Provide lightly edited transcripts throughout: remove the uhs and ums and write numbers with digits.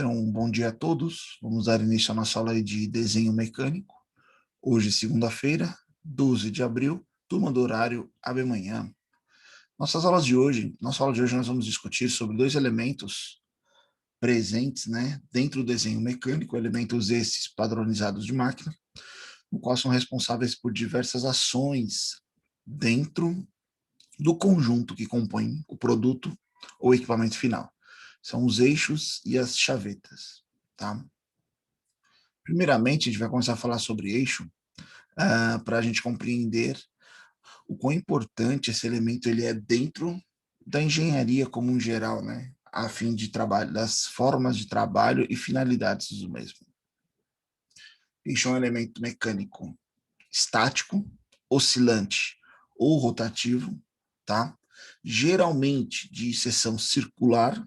Então, bom dia a todos. Vamos dar início à nossa aula de desenho mecânico. Hoje, segunda-feira, 12 de abril, turma do horário AB Manhã. Nossa aula de hoje nós vamos discutir sobre dois elementos presentes, dentro do desenho mecânico, elementos esses padronizados de máquina, no qual são responsáveis por diversas ações dentro do conjunto que compõe o produto ou equipamento final. São os eixos e as chavetas, tá? Primeiramente, a gente vai começar a falar sobre eixo, para a gente compreender o quão importante esse elemento ele é dentro da engenharia como um geral, a fim de trabalho, das formas de trabalho e finalidades do mesmo. Eixo é um elemento mecânico estático, oscilante ou rotativo, tá? Geralmente de seção circular,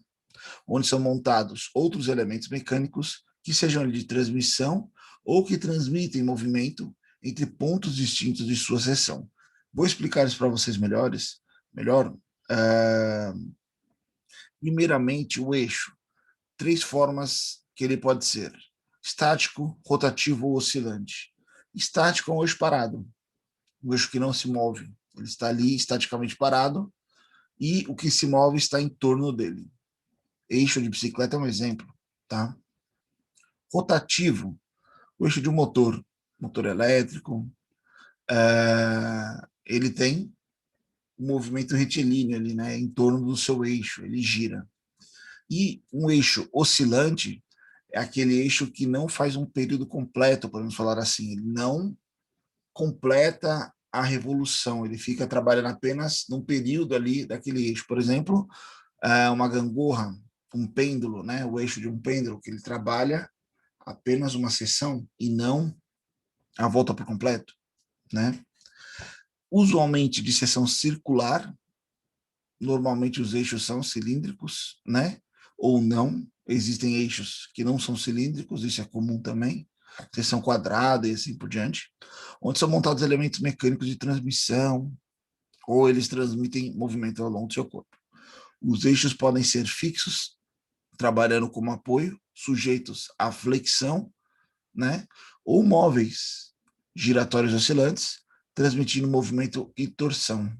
onde são montados outros elementos mecânicos que sejam de transmissão ou que transmitem movimento entre pontos distintos de sua seção. Vou explicar isso para vocês melhor. Primeiramente, o eixo. 3 formas que ele pode ser: estático, rotativo ou oscilante. Estático é um eixo parado, um eixo que não se move. Ele está ali estaticamente parado e o que se move está em torno dele. Eixo de bicicleta é um exemplo, tá? Rotativo, o eixo de um motor elétrico, ele tem um movimento retilíneo ali, em torno do seu eixo, ele gira. E um eixo oscilante é aquele eixo que não faz um período completo, podemos falar assim, ele não completa a revolução, ele fica trabalhando apenas num período ali daquele eixo. Por exemplo, uma gangorra, um pêndulo, o eixo de um pêndulo, que ele trabalha apenas uma seção e não a volta por completo, Usualmente de seção circular, normalmente os eixos são cilíndricos, ou não. Existem eixos que não são cilíndricos, isso é comum também, seção quadrada e assim por diante, onde são montados elementos mecânicos de transmissão, ou eles transmitem movimento ao longo do seu corpo. Os eixos podem ser fixos, trabalhando como apoio, sujeitos à flexão, ou móveis, giratórios oscilantes, transmitindo movimento e torção,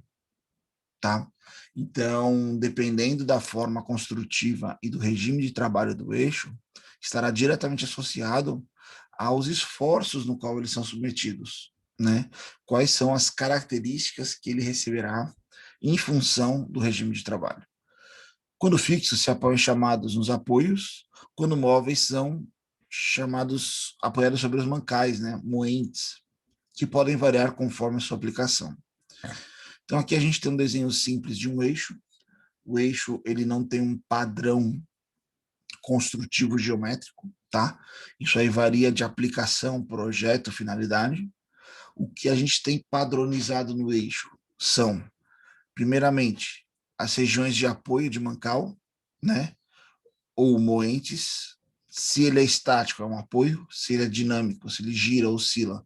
tá? Então, dependendo da forma construtiva e do regime de trabalho do eixo, estará diretamente associado aos esforços no qual eles são submetidos, Quais são as características que ele receberá em função do regime de trabalho. Quando fixos, se apoiam chamados nos apoios, quando móveis são chamados apoiados sobre os mancais, moentes, que podem variar conforme a sua aplicação. Então aqui a gente tem um desenho simples de um eixo. O eixo ele não tem um padrão construtivo geométrico, tá? Isso aí varia de aplicação, projeto, finalidade. O que a gente tem padronizado no eixo são, primeiramente, as regiões de apoio de mancal, ou moentes. Se ele é estático, é um apoio. Se ele é dinâmico, se ele gira, oscila,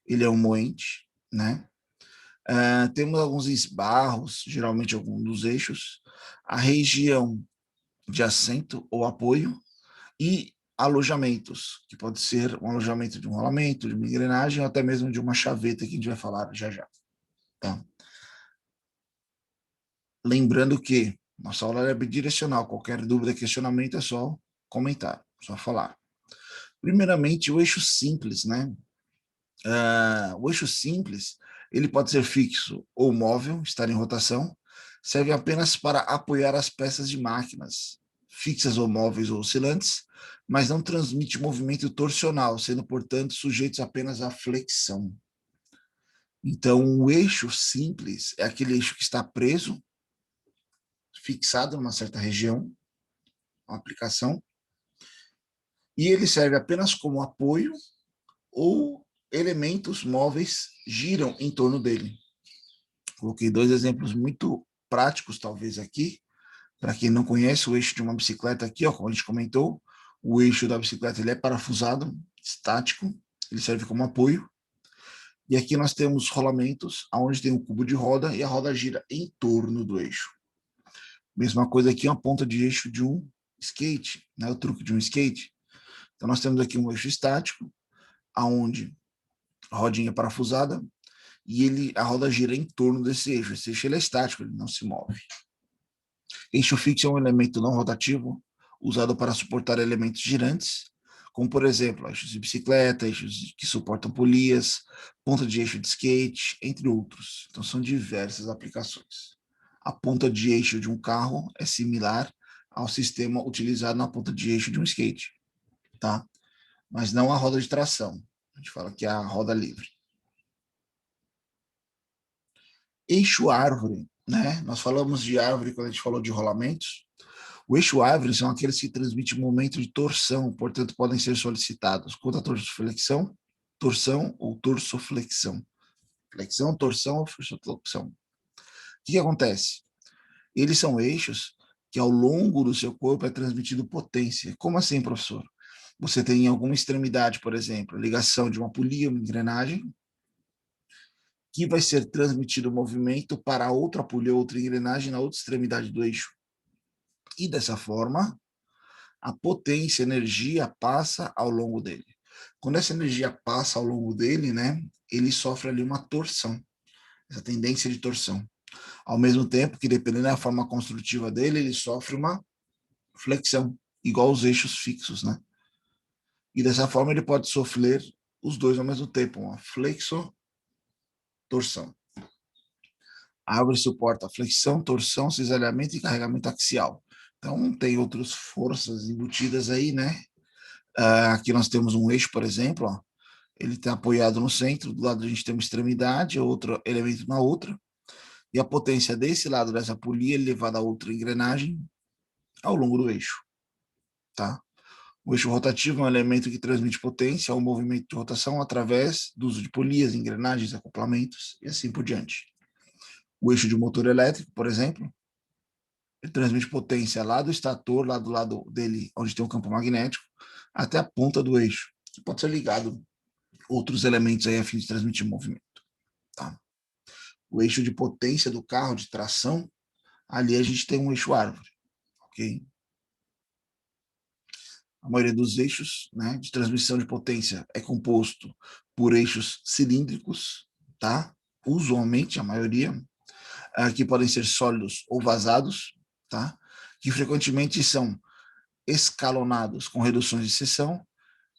ele é um moente, temos alguns esbarros, geralmente algum dos eixos, a região de assento ou apoio e alojamentos, que pode ser um alojamento de um rolamento, de uma engrenagem ou até mesmo de uma chaveta, que a gente vai falar já já. Tá? Lembrando que nossa aula é bidirecional, qualquer dúvida, questionamento é só comentar, só falar. Primeiramente, o eixo simples, o eixo simples, ele pode ser fixo ou móvel, estar em rotação, serve apenas para apoiar as peças de máquinas, fixas ou móveis ou oscilantes, mas não transmite movimento torsional, sendo, portanto, sujeitos apenas à flexão. Então, o eixo simples é aquele eixo que está preso, fixado numa certa região, uma aplicação, e ele serve apenas como apoio ou elementos móveis giram em torno dele. Coloquei 2 exemplos muito práticos, talvez, aqui. Para quem não conhece, o eixo de uma bicicleta aqui, como a gente comentou, o eixo da bicicleta ele é parafusado, estático, ele serve como apoio. E aqui nós temos rolamentos, onde tem um cubo de roda e a roda gira em torno do eixo. Mesma coisa aqui, uma ponta de eixo de um skate, né, o truque de um skate. Então, nós temos aqui um eixo estático, aonde a rodinha é parafusada, e a roda gira em torno desse eixo. Esse eixo ele é estático, ele não se move. Eixo fixo é um elemento não rotativo, usado para suportar elementos girantes, como, por exemplo, eixos de bicicleta, eixos que suportam polias, ponta de eixo de skate, entre outros. Então, são diversas aplicações. A ponta de eixo de um carro é similar ao sistema utilizado na ponta de eixo de um skate, tá? Mas não a roda de tração. A gente fala que é a roda livre. Eixo árvore, né? Nós falamos de árvore quando a gente falou de rolamentos. O eixo árvore são aqueles que transmitem momento de torção, portanto, podem ser solicitados contra a torsoflexão, torção ou torsoflexão. Flexão, torção ou torsoflexão. O que acontece? Eles são eixos que ao longo do seu corpo é transmitido potência. Como assim, professor? Você tem em alguma extremidade, por exemplo, ligação de uma polia, uma engrenagem, que vai ser transmitido o movimento para outra polia, outra engrenagem na outra extremidade do eixo. E dessa forma, a potência, a energia passa ao longo dele. Quando essa energia passa ao longo dele, né, ele sofre ali uma torção, essa tendência de torção. Ao mesmo tempo que, dependendo da forma construtiva dele, ele sofre uma flexão, igual os eixos fixos, né? E dessa forma ele pode sofrer os dois ao mesmo tempo, uma flexo-torção. A árvore suporta flexão, torção, cisalhamento e carregamento axial. Então, tem outras forças embutidas aí, né? Aqui nós temos um eixo, por exemplo, ó, ele está apoiado no centro, do lado a gente tem uma extremidade, outro elemento na outra, e a potência desse lado dessa polia é levada a outra engrenagem ao longo do eixo, tá? O eixo rotativo é um elemento que transmite potência ao movimento de rotação através do uso de polias, engrenagens, acoplamentos e assim por diante. O eixo de motor elétrico, por exemplo, ele transmite potência lá do estator, lá do lado dele, onde tem um campo magnético, até a ponta do eixo, que pode ser ligado a outros elementos aí a fim de transmitir movimento. Tá? O eixo de potência do carro, de tração, ali a gente tem um eixo árvore, ok? A maioria dos eixos, né, de transmissão de potência é composto por eixos cilíndricos, tá? Usualmente, a maioria, que podem ser sólidos ou vazados, tá? Que frequentemente são escalonados com reduções de seção.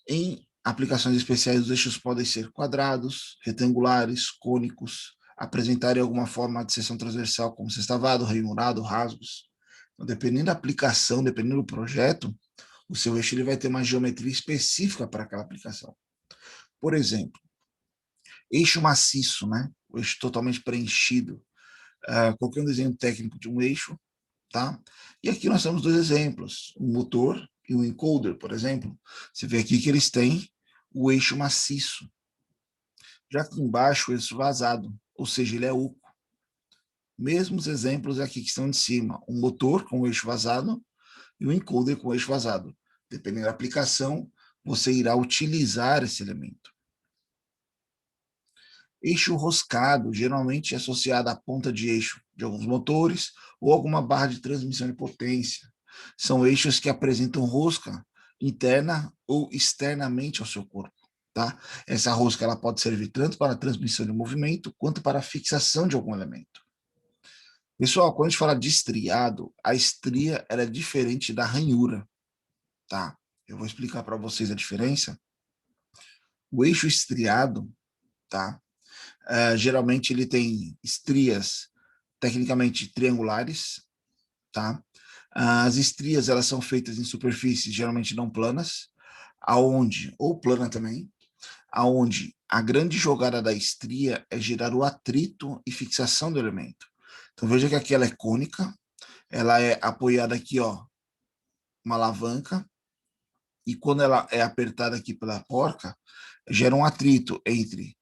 Em aplicações especiais, os eixos podem ser quadrados, retangulares, cônicos, apresentarem alguma forma de seção transversal, como sextavado, ranhurado, rasgos. Então, dependendo da aplicação, dependendo do projeto, o seu eixo ele vai ter uma geometria específica para aquela aplicação. Por exemplo, eixo maciço, né? O eixo totalmente preenchido. Qualquer um desenho técnico de um eixo, tá? E aqui nós temos dois exemplos, o motor e o encoder, por exemplo. Você vê aqui que eles têm o eixo maciço. Já aqui embaixo, o eixo vazado, ou seja, ele é oco. Mesmos exemplos aqui que estão de cima, o motor com o eixo vazado e o encoder com o eixo vazado. Dependendo da aplicação, você irá utilizar esse elemento. Eixo roscado, geralmente associado à ponta de eixo de alguns motores ou alguma barra de transmissão de potência. São eixos que apresentam rosca interna ou externamente ao seu corpo. Tá? Essa rosca ela pode servir tanto para a transmissão de movimento quanto para a fixação de algum elemento. Pessoal, quando a gente fala de estriado, a estria ela é diferente da ranhura. Tá? Eu vou explicar para vocês a diferença. O eixo estriado, tá? Geralmente ele tem estrias tecnicamente triangulares, tá? As estrias elas são feitas em superfícies geralmente não planas, aonde ou plana também, aonde a grande jogada da estria é gerar o atrito e fixação do elemento. Então veja que aqui ela é cônica, ela é apoiada aqui, ó, uma alavanca, e quando ela é apertada aqui pela porca, gera um atrito entre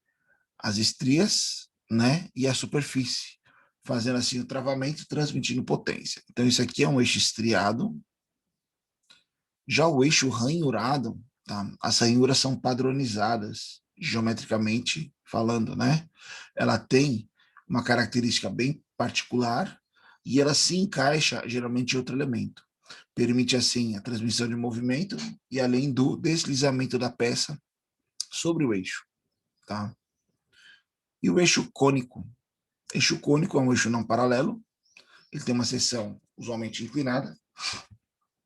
as estrias, né, e a superfície, fazendo assim o travamento, transmitindo potência. Então isso aqui é um eixo estriado. Já o eixo ranhurado, tá? As ranhuras são padronizadas geometricamente falando, né? Ela tem uma característica bem particular e ela se encaixa geralmente em outro elemento. permite, assim, a transmissão de movimento e além do deslizamento da peça sobre o eixo, tá? E o eixo cônico? Eixo cônico é um eixo não paralelo, ele tem uma seção usualmente inclinada.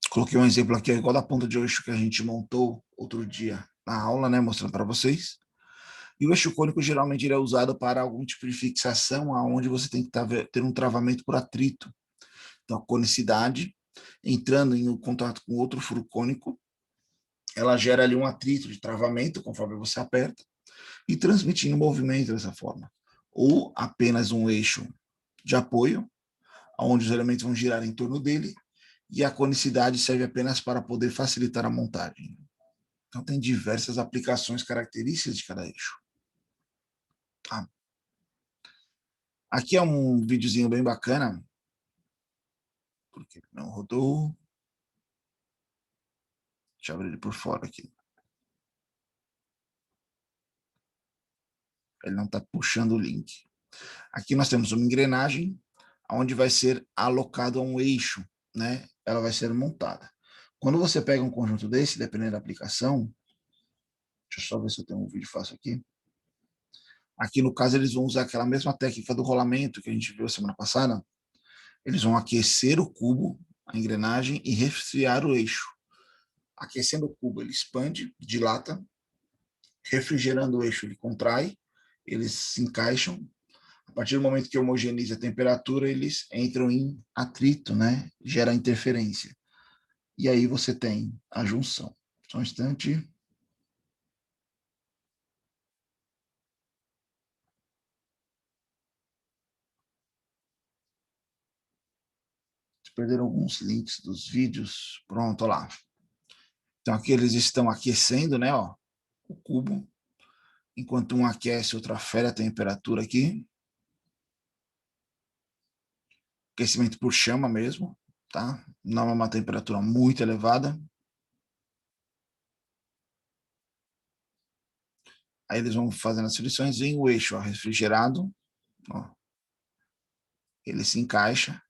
Coloquei um exemplo aqui, igual da ponta de eixo que a gente montou outro dia na aula, né, mostrando para vocês. E o eixo cônico geralmente ele é usado para algum tipo de fixação, aonde você tem que ter um travamento por atrito. Então, a conicidade, entrando em contato com outro furo cônico, ela gera ali um atrito de travamento, conforme você aperta, e transmitindo movimento dessa forma. Ou apenas um eixo de apoio, onde os elementos vão girar em torno dele, e a conicidade serve apenas para poder facilitar a montagem. Então, tem diversas aplicações características de cada eixo. Tá? Aqui é um videozinho bem bacana, porque não rodou. Deixa eu abrir ele por fora aqui. Ele não está puxando o link. Aqui nós temos uma engrenagem, onde vai ser alocado a um eixo, né? Ela vai ser montada. Quando você pega um conjunto desse, dependendo da aplicação, deixa eu só ver se eu tenho um vídeo fácil aqui. Aqui, no caso, eles vão usar aquela mesma técnica do rolamento que a gente viu semana passada. Eles vão aquecer o cubo, a engrenagem, e resfriar o eixo. Aquecendo o cubo, ele expande, dilata. Refrigerando o eixo, ele contrai, eles se encaixam. A partir do momento que homogeneiza a temperatura, eles entram em atrito, né? Gera interferência. E aí você tem a junção. Só um instante. Perderam alguns links dos vídeos. Pronto, olha lá. Então aqui eles estão aquecendo, né? Ó, o cubo. Enquanto um aquece, outro afere a temperatura aqui. Aquecimento por chama mesmo, tá? Não é uma temperatura muito elevada. Aí eles vão fazendo as frições, vem o eixo ó, refrigerado, ó, ele se encaixa,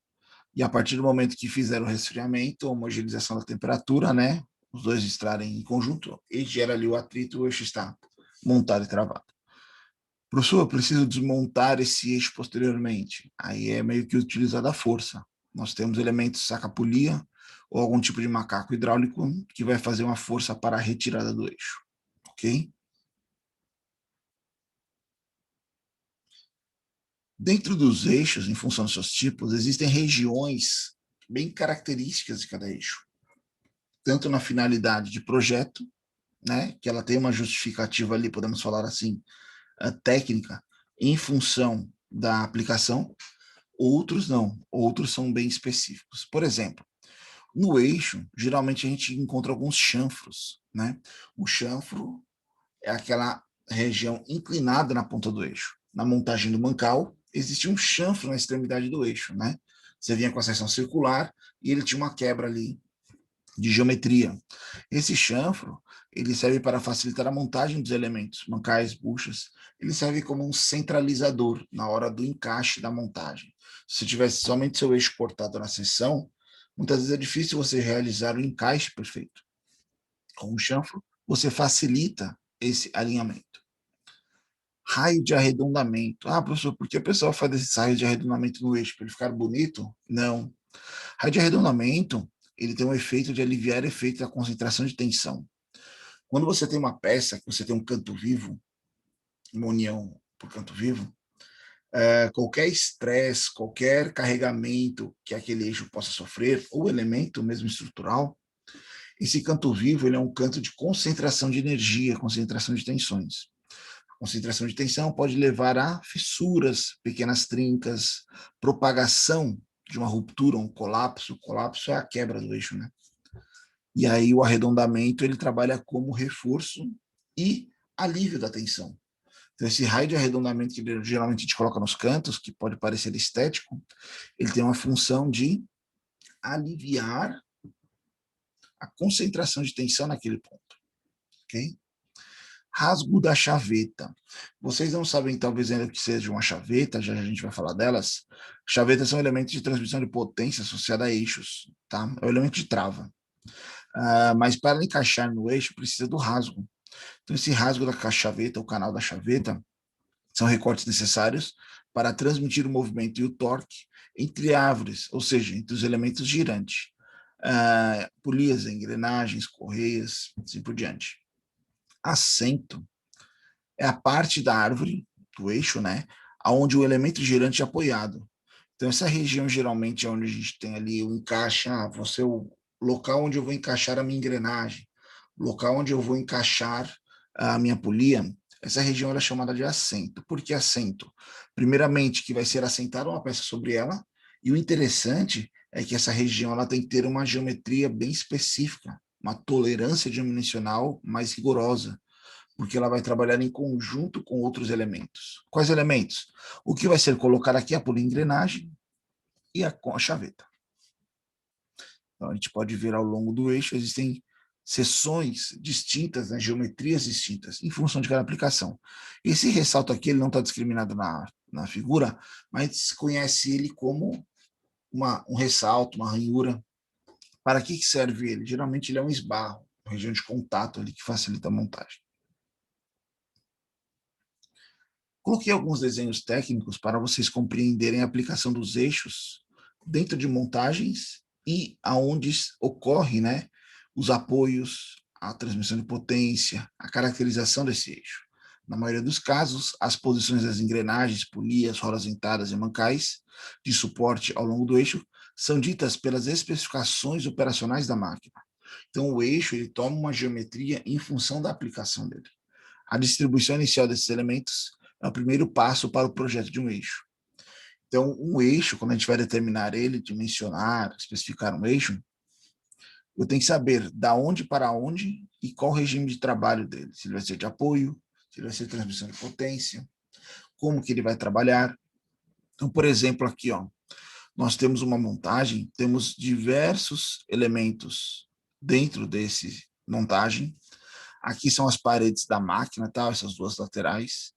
e a partir do momento que fizer o resfriamento, a homogeneização da temperatura, né, os dois estarem em conjunto, e gera ali o atrito, o eixo está montado e travado. Professor, eu preciso desmontar esse eixo posteriormente. Aí é meio que utilizada a força. Nós temos elementos saca-polia ou algum tipo de macaco hidráulico que vai fazer uma força para a retirada do eixo, ok? Dentro dos eixos, em função dos seus tipos, existem regiões bem características de cada eixo, tanto na finalidade de projeto, né, que ela tem uma justificativa ali, podemos falar assim, técnica, em função da aplicação, outros não, outros são bem específicos. Por exemplo, no eixo, geralmente a gente encontra alguns chanfros, né? O chanfro é aquela região inclinada na ponta do eixo. Na montagem do mancal, existia um chanfro na extremidade do eixo, né? Você vinha com a seção circular e ele tinha uma quebra ali de geometria. Esse chanfro, ele serve para facilitar a montagem dos elementos, mancais, buchas. Ele serve como um centralizador na hora do encaixe da montagem. Se tivesse somente seu eixo cortado na seção, muitas vezes é difícil você realizar o encaixe perfeito. Com o chanfro, você facilita esse alinhamento. Raio de arredondamento. Ah, professor, por que a pessoa faz esse raio de arredondamento no eixo? Para ele ficar bonito? Não. Raio de arredondamento, ele tem um efeito de aliviar o efeito da concentração de tensão. Quando você tem uma peça, que você tem um canto vivo, uma união por canto vivo, qualquer estresse, qualquer carregamento que aquele eixo possa sofrer, ou elemento mesmo estrutural, esse canto vivo ele é um canto de concentração de energia, concentração de tensões. Concentração de tensão pode levar a fissuras, pequenas trincas, propagação de uma ruptura, um colapso. O colapso é a quebra do eixo, né? E aí o arredondamento ele trabalha como reforço e alívio da tensão. Então, esse raio de arredondamento que geralmente a gente coloca nos cantos, que pode parecer estético, ele tem uma função de aliviar a concentração de tensão naquele ponto, ok? Rasgo da chaveta. Vocês não sabem, talvez, ainda o que seja uma chaveta, já a gente vai falar delas. Chavetas são elementos de transmissão de potência associada a eixos, tá? É o elemento de trava. Mas para encaixar no eixo, precisa do rasgo. Então, esse rasgo da chaveta, o canal da chaveta, são recortes necessários para transmitir o movimento e o torque entre árvores, ou seja, entre os elementos girantes. Polias, engrenagens, correias, assim por diante. Assento é a parte da árvore, do eixo, né, onde o elemento girante é apoiado. Então, essa região geralmente é onde a gente tem ali o encaixe, você é o local onde eu vou encaixar a minha engrenagem, o local onde eu vou encaixar a minha polia. Essa região é chamada de assento. Por que assento? Primeiramente, que vai ser assentada uma peça sobre ela, e o interessante é que essa região ela tem que ter uma geometria bem específica, uma tolerância dimensional mais rigorosa, porque ela vai trabalhar em conjunto com outros elementos. Quais elementos? O que vai ser colocado aqui é a poliengrenagem e a chaveta. Então, a gente pode ver ao longo do eixo, existem seções distintas, né, geometrias distintas, em função de cada aplicação. Esse ressalto aqui ele não está discriminado na figura, mas conhece ele como um ressalto, uma ranhura. Para que serve ele? Geralmente ele é um esbarro, uma região de contato ali que facilita a montagem. Coloquei alguns desenhos técnicos para vocês compreenderem a aplicação dos eixos dentro de montagens e aonde ocorre, né, os apoios, a transmissão de potência, a caracterização desse eixo. Na maioria dos casos, as posições das engrenagens, polias, rodas dentadas e mancais de suporte ao longo do eixo são ditas pelas especificações operacionais da máquina. Então, o eixo ele toma uma geometria em função da aplicação dele. A distribuição inicial desses elementos é o primeiro passo para o projeto de um eixo. Então, um eixo, quando a gente vai determinar ele, dimensionar, especificar um eixo, eu tenho que saber da onde para onde e qual o regime de trabalho dele. Se ele vai ser de apoio, se ele vai ser de transmissão de potência, como que ele vai trabalhar. Então, por exemplo, aqui, ó, nós temos uma montagem, temos diversos elementos dentro desse montagem. Aqui são as paredes da máquina, tá? Essas duas laterais.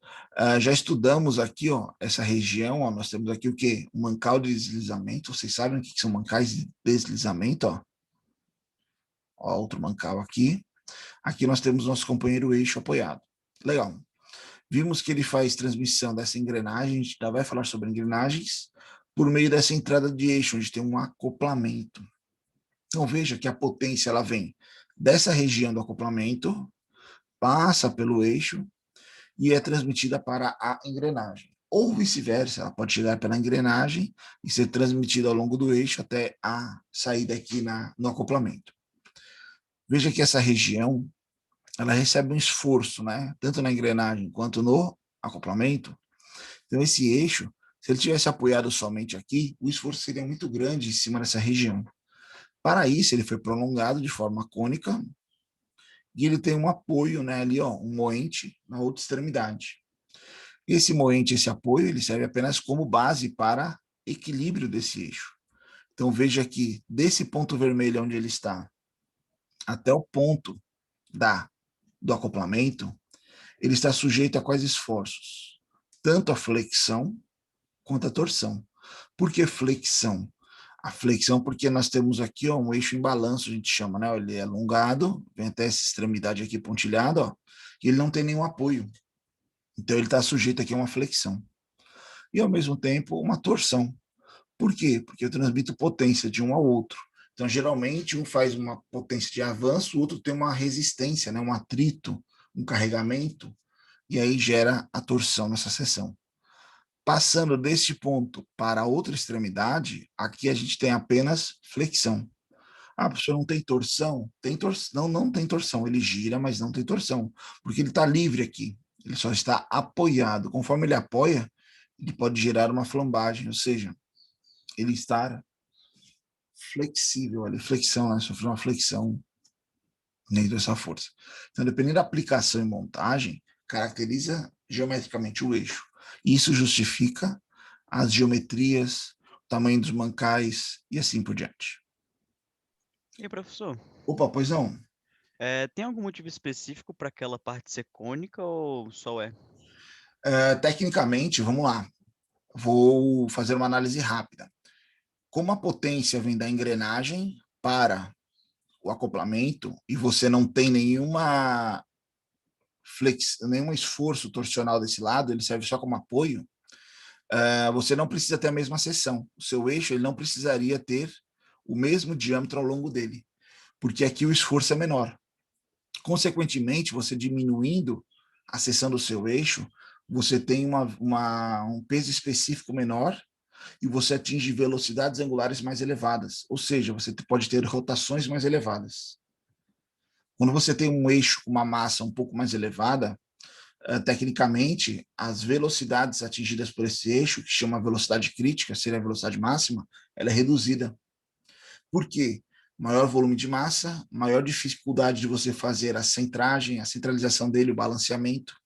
Já estudamos aqui, ó, essa região, ó, nós temos aqui o quê? Um mancal de deslizamento. Vocês sabem o que são mancais de deslizamento, ó? Ó, outro mancal aqui. Aqui nós temos nosso companheiro eixo apoiado. Legal. Vimos que ele faz transmissão dessa engrenagem, a gente já vai falar sobre engrenagens, por meio dessa entrada de eixo, onde tem um acoplamento. Então veja que a potência ela vem dessa região do acoplamento, passa pelo eixo e é transmitida para a engrenagem. Ou vice-versa, ela pode chegar pela engrenagem e ser transmitida ao longo do eixo até a saída aqui no acoplamento. Veja que essa região ela recebe um esforço, né? Tanto na engrenagem quanto no acoplamento. Então, esse eixo, se ele tivesse apoiado somente aqui, o esforço seria muito grande em cima dessa região. Para isso, ele foi prolongado de forma cônica e ele tem um apoio, né, ali, ó, um moente na outra extremidade. Esse moente, esse apoio, ele serve apenas como base para equilíbrio desse eixo. Então, veja que desse ponto vermelho onde ele está até o ponto do acoplamento, ele está sujeito a quais esforços? Tanto a flexão quanto a torção. Por que flexão? A flexão porque nós temos aqui ó, um eixo em balanço, a gente chama, né? Ele é alongado, vem até essa extremidade aqui pontilhada, ó, e ele não tem nenhum apoio. Então ele está sujeito aqui a uma flexão. E ao mesmo tempo uma torção. Por quê? Porque eu transmito potência de um ao outro. Então, geralmente, um faz uma potência de avanço, o outro tem uma resistência, né? Um atrito, um carregamento, e aí gera a torção nessa seção. Passando deste ponto para a outra extremidade, aqui a gente tem apenas flexão. Ah, professor, não tem torção? Tem torção. Não, não tem torção. Ele gira, mas não tem torção, porque ele está livre aqui. Ele só está apoiado. Conforme ele apoia, ele pode gerar uma flambagem, ou seja, ele está flexível, ali, flexão, né? Sofreu uma flexão dentro dessa força. Então, dependendo da aplicação e montagem, caracteriza geometricamente o eixo. Isso justifica as geometrias, o tamanho dos mancais e assim por diante. E aí, professor? Opa, pois não. Tem algum motivo específico para aquela parte ser cônica ou só é? Tecnicamente, vamos lá, vou fazer uma análise rápida. Como a potência vem da engrenagem para o acoplamento e você não tem nenhum esforço torsional desse lado, ele serve só como apoio, você não precisa ter a mesma seção. O seu eixo ele não precisaria ter o mesmo diâmetro ao longo dele, porque aqui o esforço é menor. Consequentemente, você diminuindo a seção do seu eixo, você tem um peso específico menor e você atinge velocidades angulares mais elevadas, ou seja, você pode ter rotações mais elevadas. Quando você tem um eixo com uma massa um pouco mais elevada, tecnicamente, as velocidades atingidas por esse eixo, que chama velocidade crítica, seria a velocidade máxima, ela é reduzida. Por quê? Maior volume de massa, maior dificuldade de você fazer a centragem, a centralização dele, o balanceamento,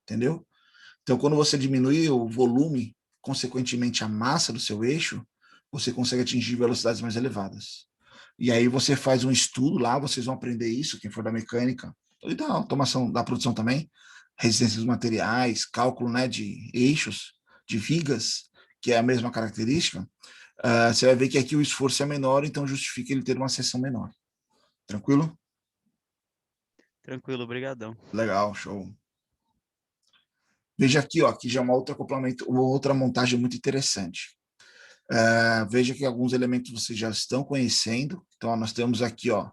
entendeu? Então, quando você diminui o volume, consequentemente a massa do seu eixo, você consegue atingir velocidades mais elevadas. E aí você faz um estudo lá, vocês vão aprender isso, quem for da mecânica, e da automação, da produção também, resistência dos materiais, cálculo, né, de eixos, de vigas, que é a mesma característica. Você vai ver que aqui o esforço é menor, então justifica ele ter uma seção menor. Tranquilo? Tranquilo, brigadão. Legal, show. Veja aqui, ó, aqui já é uma outra acoplamento, uma outra montagem muito interessante. Veja que alguns elementos vocês já estão conhecendo. Então, ó, nós temos aqui, ó,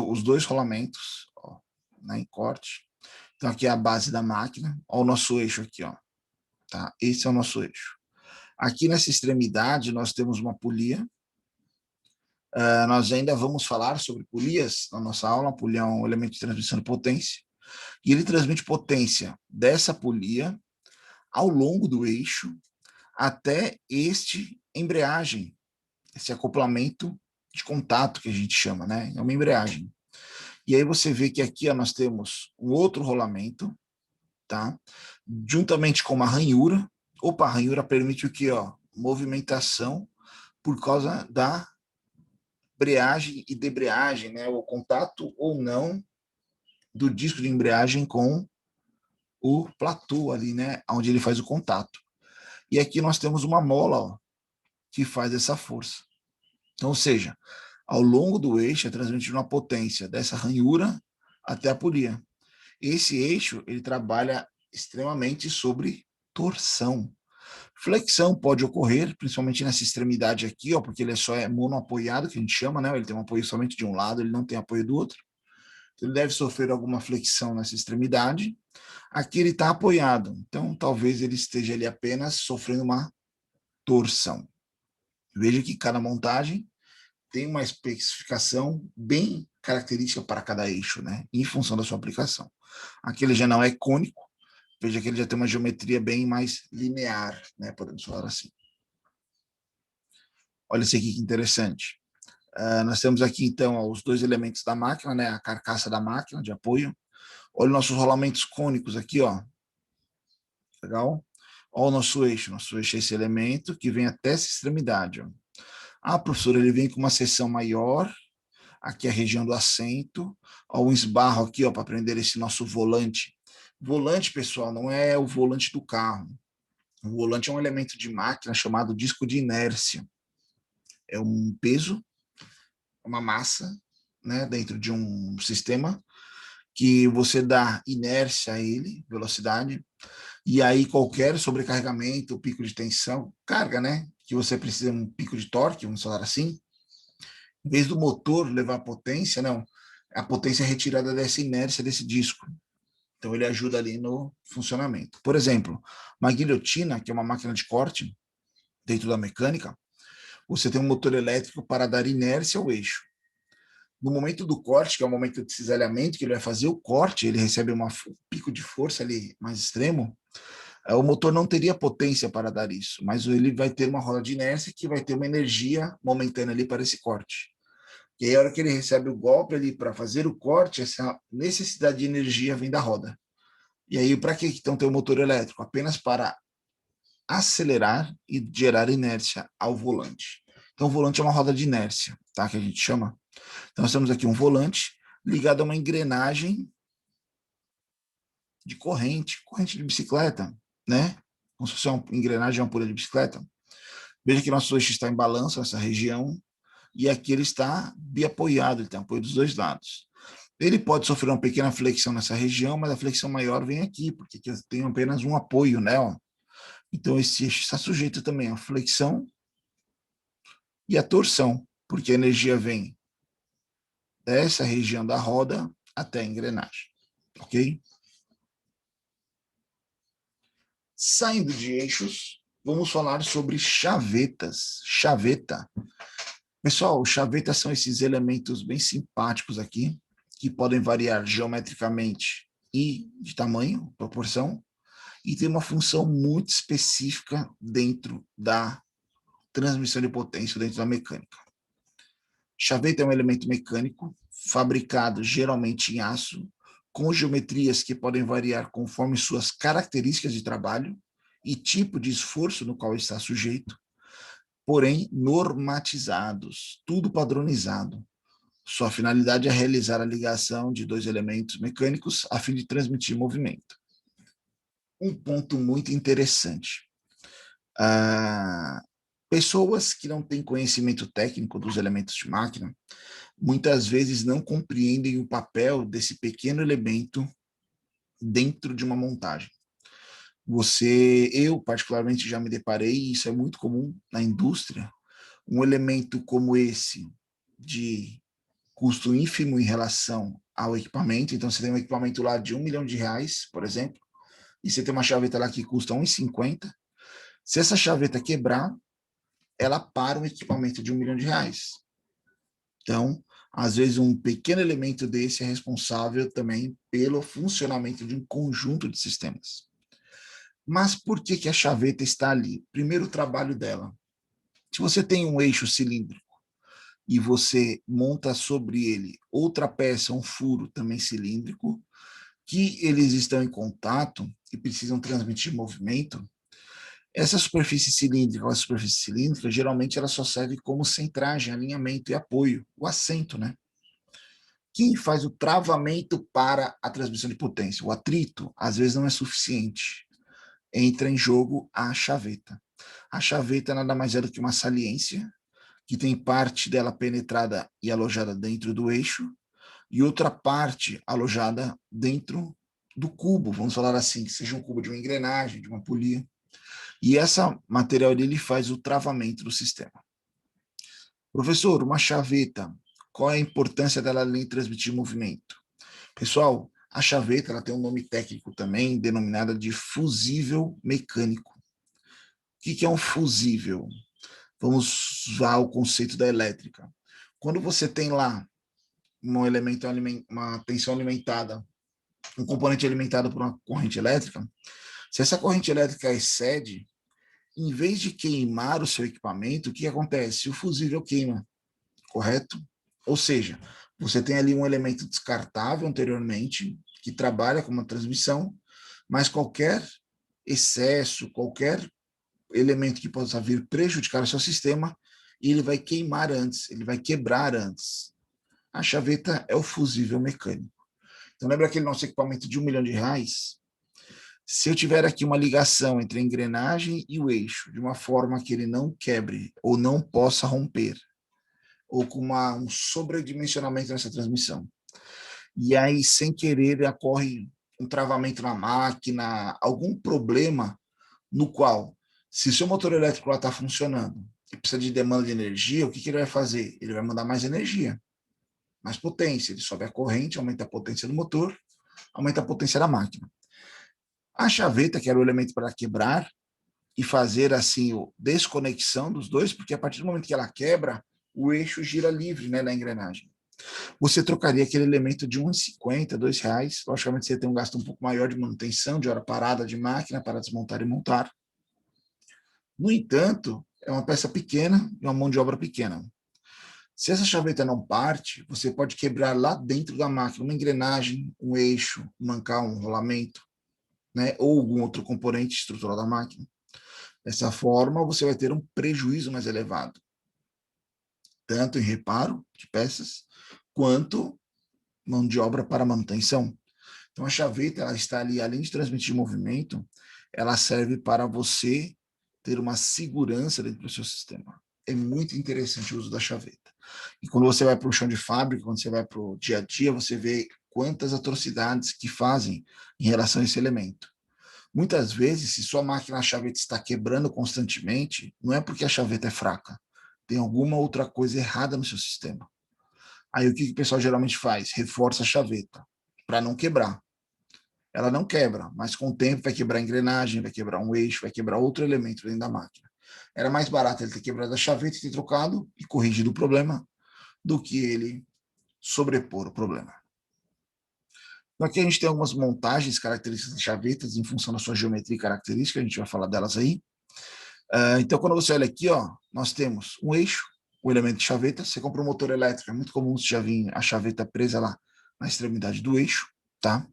os dois rolamentos, ó, né, em corte. Então, aqui é a base da máquina. Ó, o nosso eixo aqui, ó. Tá? Esse é o nosso eixo. Aqui nessa extremidade, nós temos uma polia. Nós ainda vamos falar sobre polias na nossa aula. A polia é um elemento de transmissão de potência. E ele transmite potência dessa polia ao longo do eixo até este embreagem, esse acoplamento de contato que a gente chama, né? É uma embreagem. E aí você vê que aqui ó, nós temos um outro rolamento, tá? Juntamente com uma ranhura. Opa, a ranhura permite o quê? Ó? Movimentação por causa da embreagem e debreagem, né? O contato ou não do disco de embreagem com o platô ali, né? Onde ele faz o contato. E aqui nós temos uma mola, ó, que faz essa força. Então, ou seja, ao longo do eixo é transmitido uma potência dessa ranhura até a polia. Esse eixo ele trabalha extremamente sobre torção. Flexão pode ocorrer, principalmente nessa extremidade aqui, ó, porque ele só é monoapoiado, que a gente chama, né? Ele tem um apoio somente de um lado, ele não tem apoio do outro. Então, ele deve sofrer alguma flexão nessa extremidade. Aqui ele está apoiado, então talvez ele esteja ali apenas sofrendo uma torção. Veja que cada montagem tem uma especificação bem característica para cada eixo, né? Em função da sua aplicação. Aqui ele já não é cônico, veja que ele já tem uma geometria bem mais linear, né? Podemos falar assim. Olha esse aqui que interessante. Nós temos aqui, então, ó, os dois elementos da máquina, né? A carcaça da máquina de apoio. Olha os nossos rolamentos cônicos aqui, ó. Legal? Olha o nosso eixo. Nosso eixo é esse elemento que vem até essa extremidade, ó. Ah, professor, ele vem com uma seção maior, aqui é a região do assento, ó, um esbarro aqui, ó, para prender esse nosso volante. Volante, pessoal, não é o volante do carro. O volante é um elemento de máquina chamado disco de inércia. É um peso, uma massa, né, dentro de um sistema que você dá inércia a ele, velocidade, e aí qualquer sobrecarregamento, pico de tensão, carga, né, que você precisa de um pico de torque, vamos falar assim, em vez do motor levar potência, não, a potência é retirada dessa inércia desse disco. Então ele ajuda ali no funcionamento. Por exemplo, uma guilhotina, que é uma máquina de corte dentro da mecânica, você tem um motor elétrico para dar inércia ao eixo. No momento do corte, que é o momento de cisalhamento, que ele vai fazer o corte, ele recebe um pico de força ali mais extremo, o motor não teria potência para dar isso, mas ele vai ter uma roda de inércia que vai ter uma energia momentânea ali para esse corte. E aí, a hora que ele recebe o golpe ali para fazer o corte, essa necessidade de energia vem da roda. E aí, para que então ter o motor elétrico? Apenas para acelerar e gerar inércia ao volante. Então, o volante é uma roda de inércia, tá? Que a gente chama. Então, nós temos aqui um volante. ligado a uma engrenagem de corrente de bicicleta, né? Como se fosse uma engrenagem de ampulha de bicicleta. Veja que nosso eixo está em balanço nessa região, e aqui ele está biapoiado, ele tem apoio dos dois lados. Ele pode sofrer uma pequena flexão nessa região, mas a flexão maior vem aqui, porque aqui eu tenho apenas um apoio, né? Ó. Então, esse eixo está sujeito também à flexão e à torção, porque a energia vem dessa região da roda até a engrenagem, ok? Saindo de eixos, vamos falar sobre chavetas. Chaveta. Pessoal, chavetas são esses elementos bem simpáticos aqui, que podem variar geometricamente e de tamanho, proporção, e tem uma função muito específica dentro da transmissão de potência, dentro da mecânica. Chaveta é um elemento mecânico fabricado geralmente em aço, com geometrias que podem variar conforme suas características de trabalho e tipo de esforço no qual está sujeito, porém normatizados, tudo padronizado. Sua finalidade é realizar a ligação de dois elementos mecânicos a fim de transmitir movimento. Um ponto muito interessante. Pessoas que não têm conhecimento técnico dos elementos de máquina, muitas vezes não compreendem o papel desse pequeno elemento dentro de uma montagem. Eu particularmente já me deparei, e isso é muito comum na indústria, um elemento como esse, de custo ínfimo em relação ao equipamento. Então, você tem um equipamento lá de R$ 1 milhão, por exemplo, e você tem uma chaveta lá que custa R$ 1,50. Se essa chaveta quebrar, ela para um equipamento de R$ 1 milhão. Então, às vezes, um pequeno elemento desse é responsável também pelo funcionamento de um conjunto de sistemas. Mas por que a chaveta está ali? Primeiro, o trabalho dela. Se você tem um eixo cilíndrico e você monta sobre ele outra peça, um furo também cilíndrico, que eles estão em contato e precisam transmitir movimento, essa superfície cilíndrica, geralmente ela só serve como centragem, alinhamento e apoio, o assento, né? Quem faz o travamento para a transmissão de potência? O atrito, às vezes, não é suficiente. Entra em jogo a chaveta. A chaveta nada mais é do que uma saliência, que tem parte dela penetrada e alojada dentro do eixo, e outra parte alojada dentro do cubo, vamos falar assim, que seja um cubo de uma engrenagem, de uma polia. E essa material dele faz o travamento do sistema. Professor, uma chaveta, qual é a importância dela além de transmitir movimento? Pessoal, a chaveta ela tem um nome técnico também, denominada de fusível mecânico. O que é um fusível? Vamos usar o conceito da elétrica. Quando você tem lá um elemento, uma tensão alimentada, um componente alimentado por uma corrente elétrica, se essa corrente elétrica excede, em vez de queimar o seu equipamento, o que acontece? O fusível queima, correto? Ou seja, você tem ali um elemento descartável anteriormente, que trabalha com uma transmissão, mas qualquer excesso, qualquer elemento que possa vir prejudicar o seu sistema, ele vai queimar antes, ele vai quebrar antes. A chaveta é o fusível mecânico. Então, lembra aquele nosso equipamento de R$ 1 milhão? Se eu tiver aqui uma ligação entre a engrenagem e o eixo, de uma forma que ele não quebre ou não possa romper, ou com um sobredimensionamento nessa transmissão, e aí, sem querer, ocorre um travamento na máquina, algum problema no qual, se o seu motor elétrico está funcionando e precisa de demanda de energia, o que ele vai fazer? Ele vai mandar mais energia, mais potência, ele sobe a corrente, aumenta a potência do motor, aumenta a potência da máquina. A chaveta, que era o elemento para quebrar e fazer assim a desconexão dos dois, porque a partir do momento que ela quebra, o eixo gira livre, né, na engrenagem. Você trocaria aquele elemento de R$ 1,50, R$ 2, logicamente você tem um gasto um pouco maior de manutenção, de hora parada de máquina para desmontar e montar. No entanto, é uma peça pequena e uma mão de obra pequena. Se essa chaveta não parte, você pode quebrar lá dentro da máquina uma engrenagem, um eixo, mancar um rolamento, né, ou algum outro componente estrutural da máquina. Dessa forma, você vai ter um prejuízo mais elevado, tanto em reparo de peças, quanto mão de obra para manutenção. Então, a chaveta, ela está ali, além de transmitir movimento, ela serve para você ter uma segurança dentro do seu sistema. É muito interessante o uso da chaveta. E quando você vai para o chão de fábrica, quando você vai para o dia a dia, você vê quantas atrocidades que fazem em relação a esse elemento. Muitas vezes, se sua máquina a chaveta está quebrando constantemente, não é porque a chaveta é fraca. Tem alguma outra coisa errada no seu sistema. Aí o que o pessoal geralmente faz? Reforça a chaveta para não quebrar. Ela não quebra, mas com o tempo vai quebrar a engrenagem, vai quebrar um eixo, vai quebrar outro elemento dentro da máquina. Era mais barato ele ter quebrado a chaveta e ter trocado e corrigido o problema do que ele sobrepor o problema. Então, aqui a gente tem algumas montagens características de chavetas em função da sua geometria característica, a gente vai falar delas aí. Então, quando você olha aqui, ó, nós temos um eixo, o elemento de chaveta. Você compra um motor elétrico, é muito comum você já vir a chaveta presa lá na extremidade do eixo, tá?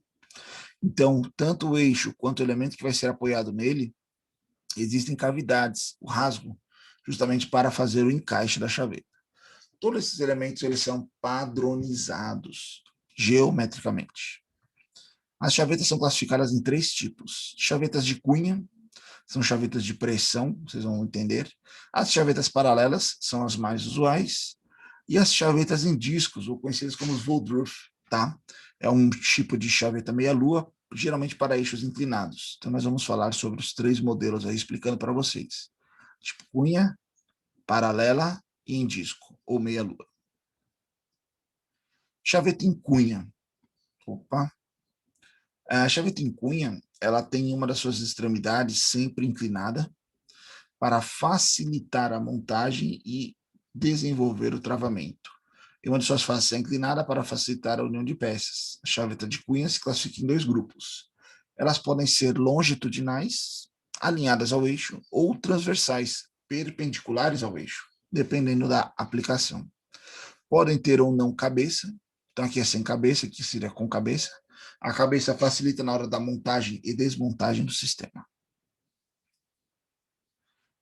Então, tanto o eixo quanto o elemento que vai ser apoiado nele, existem cavidades, o rasgo, justamente para fazer o encaixe da chaveta. Todos esses elementos eles são padronizados geometricamente. As chavetas são classificadas em 3 tipos: chavetas de cunha, são chavetas de pressão, vocês vão entender. As chavetas paralelas são as mais usuais. E as chavetas em discos, ou conhecidas como os Woodruff, tá? É um tipo de chaveta meia-lua, geralmente para eixos inclinados. Então, nós vamos falar sobre os 3 modelos aí, explicando para vocês. Tipo cunha, paralela e em disco, ou meia-lua. Chaveta em cunha. Opa. A chaveta em cunha, ela tem uma das suas extremidades sempre inclinada, para facilitar a montagem e desenvolver o travamento. E uma de suas faces é inclinada para facilitar a união de peças. A chaveta de cunha se classifica em 2 grupos. Elas podem ser longitudinais, alinhadas ao eixo, ou transversais, perpendiculares ao eixo, dependendo da aplicação. Podem ter ou não cabeça. Então, aqui é sem cabeça, aqui seria com cabeça. A cabeça facilita na hora da montagem e desmontagem do sistema.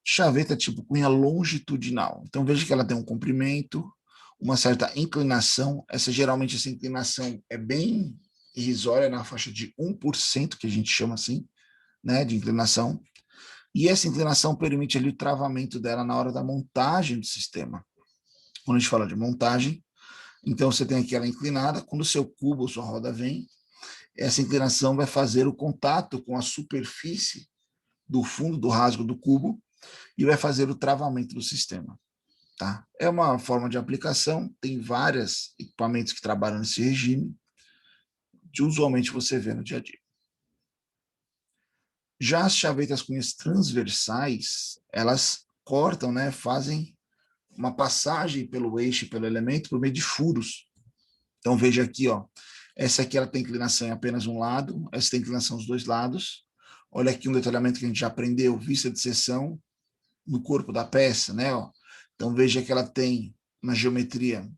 Chaveta tipo cunha longitudinal. Então veja que ela tem um comprimento, uma certa inclinação. Geralmente essa inclinação é bem irrisória, na faixa de 1%, que a gente chama assim, né, de inclinação. E essa inclinação permite ali o travamento dela na hora da montagem do sistema. Quando a gente fala de montagem, então você tem aqui ela inclinada, quando o seu cubo, sua roda vem, essa inclinação vai fazer o contato com a superfície do fundo do rasgo do cubo e vai fazer o travamento do sistema. Tá? É uma forma de aplicação, tem vários equipamentos que trabalham nesse regime, que usualmente você vê no dia a dia. Já as chavetas cunhas transversais, elas cortam, né, fazem uma passagem pelo eixo, pelo elemento, por meio de furos. Então veja aqui, ó, essa aqui ela tem inclinação em apenas um lado, essa tem inclinação nos 2 lados. Olha aqui um detalhamento que a gente já aprendeu, vista de seção no corpo da peça, né? Ó. Então veja que ela tem uma geometria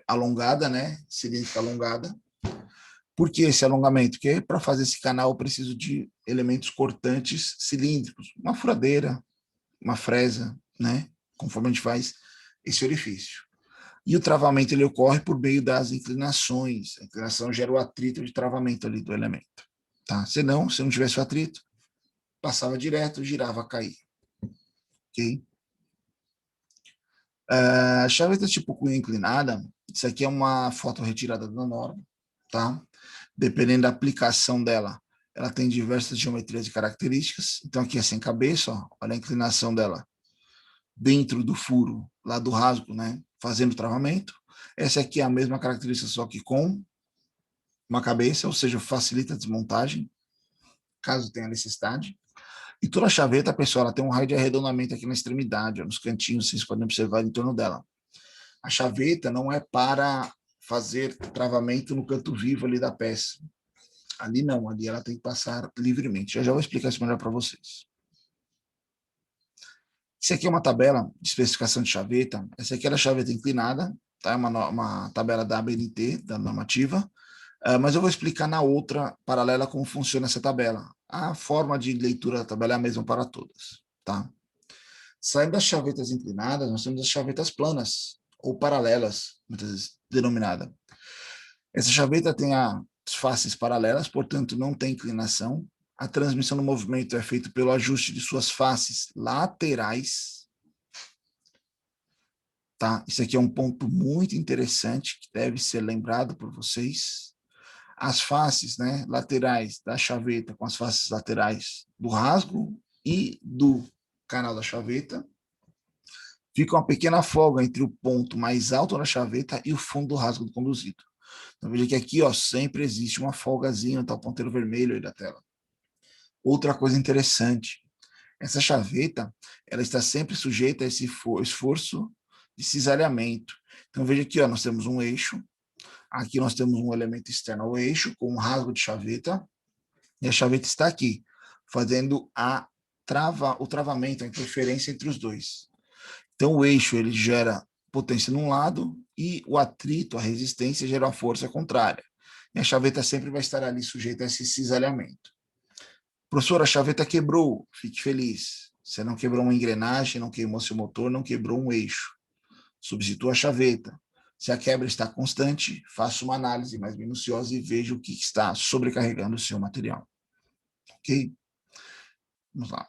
alongada, né? Cilíndrica alongada. Por que esse alongamento? Porque para fazer esse canal eu preciso de elementos cortantes cilíndricos, uma furadeira, uma fresa, né? Conforme a gente faz esse orifício. E o travamento ele ocorre por meio das inclinações. A inclinação gera o atrito de travamento ali do elemento. Tá? Senão, se não tivesse o atrito, passava direto, girava, caía. Ok? A chaveta tipo cunha inclinada, isso aqui é uma foto retirada da norma, tá? Dependendo da aplicação dela, ela tem diversas geometrias e características. Então aqui é sem cabeça, ó, olha a inclinação dela dentro do furo, lá do rasgo, né? Fazendo travamento. Essa aqui é a mesma característica, só que com uma cabeça, ou seja, facilita a desmontagem, caso tenha necessidade. E toda chaveta, pessoal, ela tem um raio de arredondamento aqui na extremidade, ó, nos cantinhos, vocês podem observar em torno dela. A chaveta não é para fazer travamento no canto vivo ali da peça. Ali não, ali ela tem que passar livremente. Já vou explicar isso melhor para vocês. Isso aqui é uma tabela de especificação de chaveta. Essa aqui é a chaveta inclinada, tá? É uma tabela da ABNT, da normativa. Mas eu vou explicar na outra paralela como funciona essa tabela. A forma de leitura da tabela é a mesma para todas, tá? Saindo das chavetas inclinadas, nós temos as chavetas planas, ou paralelas, muitas vezes denominada. Essa chaveta tem as faces paralelas, portanto, não tem inclinação. A transmissão do movimento é feita pelo ajuste de suas faces laterais. Tá? Isso aqui é um ponto muito interessante que deve ser lembrado por vocês. As faces, né, laterais da chaveta com as faces laterais do rasgo e do canal da chaveta, fica uma pequena folga entre o ponto mais alto da chaveta e o fundo do rasgo do conduzido. Então veja que aqui, ó, sempre existe uma folgazinha, tá o ponteiro vermelho aí da tela. Outra coisa interessante, essa chaveta, ela está sempre sujeita a esse esforço de cisalhamento. Então veja aqui, ó, nós temos um eixo, aqui nós temos um elemento externo ao eixo, com um rasgo de chaveta, e a chaveta está aqui, fazendo o travamento, a interferência entre os dois. Então o eixo ele gera potência num lado e o atrito, a resistência, gera a força contrária. E a chaveta sempre vai estar ali sujeita a esse cisalhamento. Professor, a chaveta quebrou, fique feliz. Você não quebrou uma engrenagem, não queimou seu motor, não quebrou um eixo. Substitua a chaveta. Se a quebra está constante, faça uma análise mais minuciosa e veja o que está sobrecarregando o seu material. Ok? Vamos lá.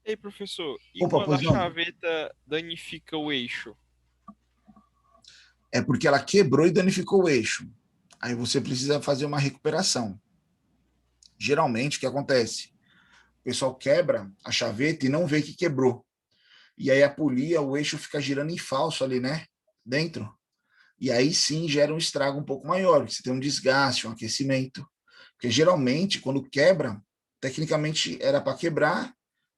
Ei, professor, e Opa, quando a pois não. chaveta danifica o eixo? É porque ela quebrou e danificou o eixo. Aí você precisa fazer uma recuperação. Geralmente, o que acontece? O pessoal quebra a chaveta e não vê que quebrou. E aí a polia, o eixo fica girando em falso ali, né? Dentro. E aí sim gera um estrago um pouco maior, porque você tem um desgaste, um aquecimento. Porque geralmente, quando quebra, tecnicamente era para quebrar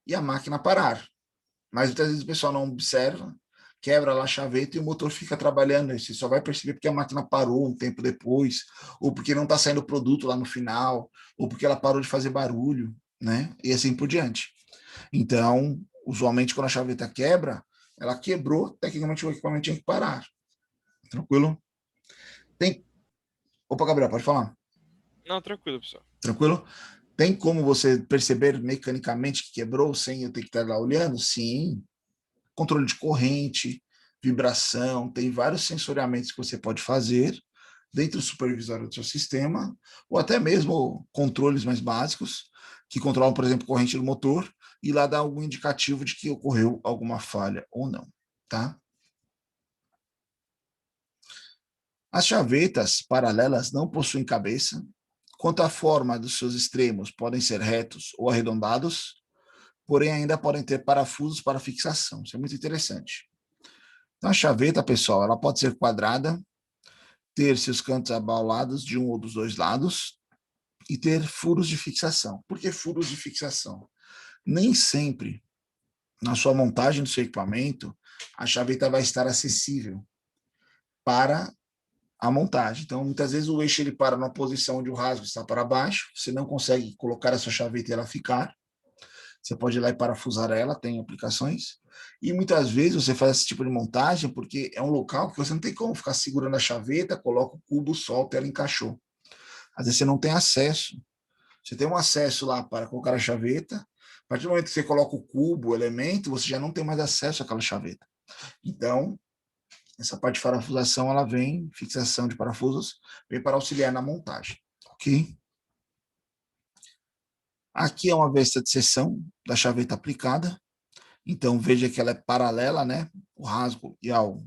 e a máquina parar. Mas muitas vezes o pessoal não observa, quebra lá a chaveta e o motor fica trabalhando. Você só vai perceber porque a máquina parou um tempo depois, ou porque não está saindo produto lá no final, ou porque ela parou de fazer barulho, né? E assim por diante. Então, usualmente, quando a chaveta quebra, ela quebrou, tecnicamente o equipamento tinha que parar. Tranquilo? Tem. Opa, Gabriel, pode falar. Não, tranquilo, professor. Tranquilo? Tem como você perceber mecanicamente que quebrou sem eu ter que estar lá olhando? Sim. Controle de corrente, vibração, tem vários sensoriamentos que você pode fazer dentro do supervisório do seu sistema, ou até mesmo controles mais básicos, que controlam, por exemplo, corrente do motor, e lá dá algum indicativo de que ocorreu alguma falha ou não, tá? As chavetas paralelas não possuem cabeça. Quanto à forma dos seus extremos, podem ser retos ou arredondados, porém ainda podem ter parafusos para fixação. Isso é muito interessante. Então, a chaveta, pessoal, ela pode ser quadrada, ter seus cantos abaulados de um ou dos dois lados e ter furos de fixação. Por que furos de fixação? Nem sempre, na sua montagem do seu equipamento, a chaveta vai estar acessível para a montagem. Então, muitas vezes o eixo ele para numa posição onde o rasgo está para baixo, você não consegue colocar a sua chaveta e ela ficar. Você pode ir lá e parafusar ela, tem aplicações. E muitas vezes você faz esse tipo de montagem porque é um local que você não tem como ficar segurando a chaveta, coloca o cubo, solta e ela encaixou. Às vezes você não tem acesso. Você tem um acesso lá para colocar a chaveta. A partir do momento que você coloca o cubo, o elemento, você já não tem mais acesso àquela chaveta. Então, essa parte de parafusação, ela vem, fixação de parafusos, vem para auxiliar na montagem. Ok? Aqui é uma vesta de seção da chaveta aplicada. Então, veja que ela é paralela, né? O rasgo e ao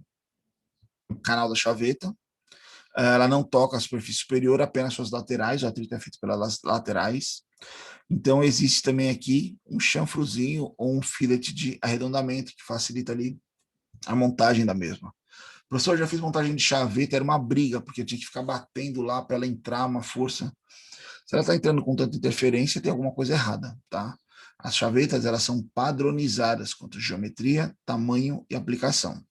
canal da chaveta. Ela não toca a superfície superior, apenas suas laterais, o atrito é feito pelas laterais. Então, existe também aqui um chanfrozinho ou um filete de arredondamento que facilita ali a montagem da mesma. Professor, já fiz montagem de chaveta, era uma briga, porque eu tinha que ficar batendo lá para ela entrar uma força. Se ela está entrando com tanta interferência, tem alguma coisa errada, tá? As chavetas, elas são padronizadas quanto a geometria, tamanho e aplicação.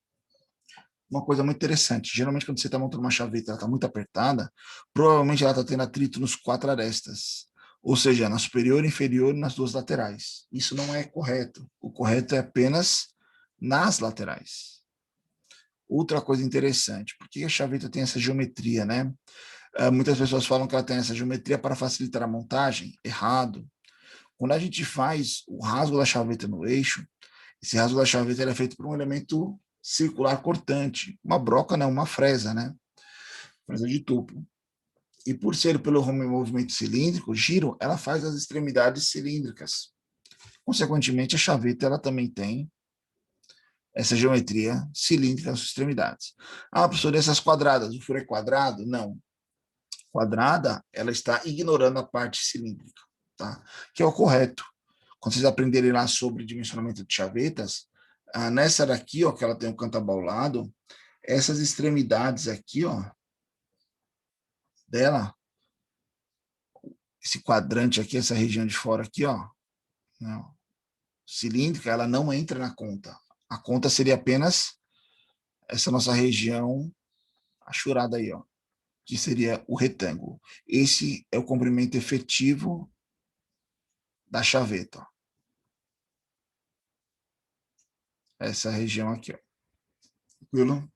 Uma coisa muito interessante, geralmente quando você está montando uma chaveta, ela está muito apertada, provavelmente ela está tendo atrito nos 4 arestas, ou seja, na superior, inferior e nas 2 laterais. Isso não é correto. O correto é apenas nas laterais. Outra coisa interessante, por que a chaveta tem essa geometria, né? Muitas pessoas falam que ela tem essa geometria para facilitar a montagem. Errado. Quando a gente faz o rasgo da chaveta no eixo, esse rasgo da chaveta é feito por um elemento circular cortante, uma broca, né, uma fresa, né? fresa de topo. E por ser pelo movimento cilíndrico, giro, ela faz as extremidades cilíndricas. Consequentemente, a chaveta ela também tem essa geometria cilíndrica nas suas extremidades. Ah, professor, essas quadradas, o furo é quadrado? Não. Quadrada, ela está ignorando a parte cilíndrica, tá? Que é o correto. Quando vocês aprenderem lá sobre dimensionamento de chavetas, nessa daqui, ó, que ela tem um canto abaulado, essas extremidades aqui, ó, dela, esse quadrante aqui, essa região de fora aqui, ó, né, cilíndrica, ela não entra na conta. A conta seria apenas essa nossa região achurada aí, ó, que seria o retângulo. Esse é o comprimento efetivo da chaveta, ó. Essa região aqui, ó. Tranquilo?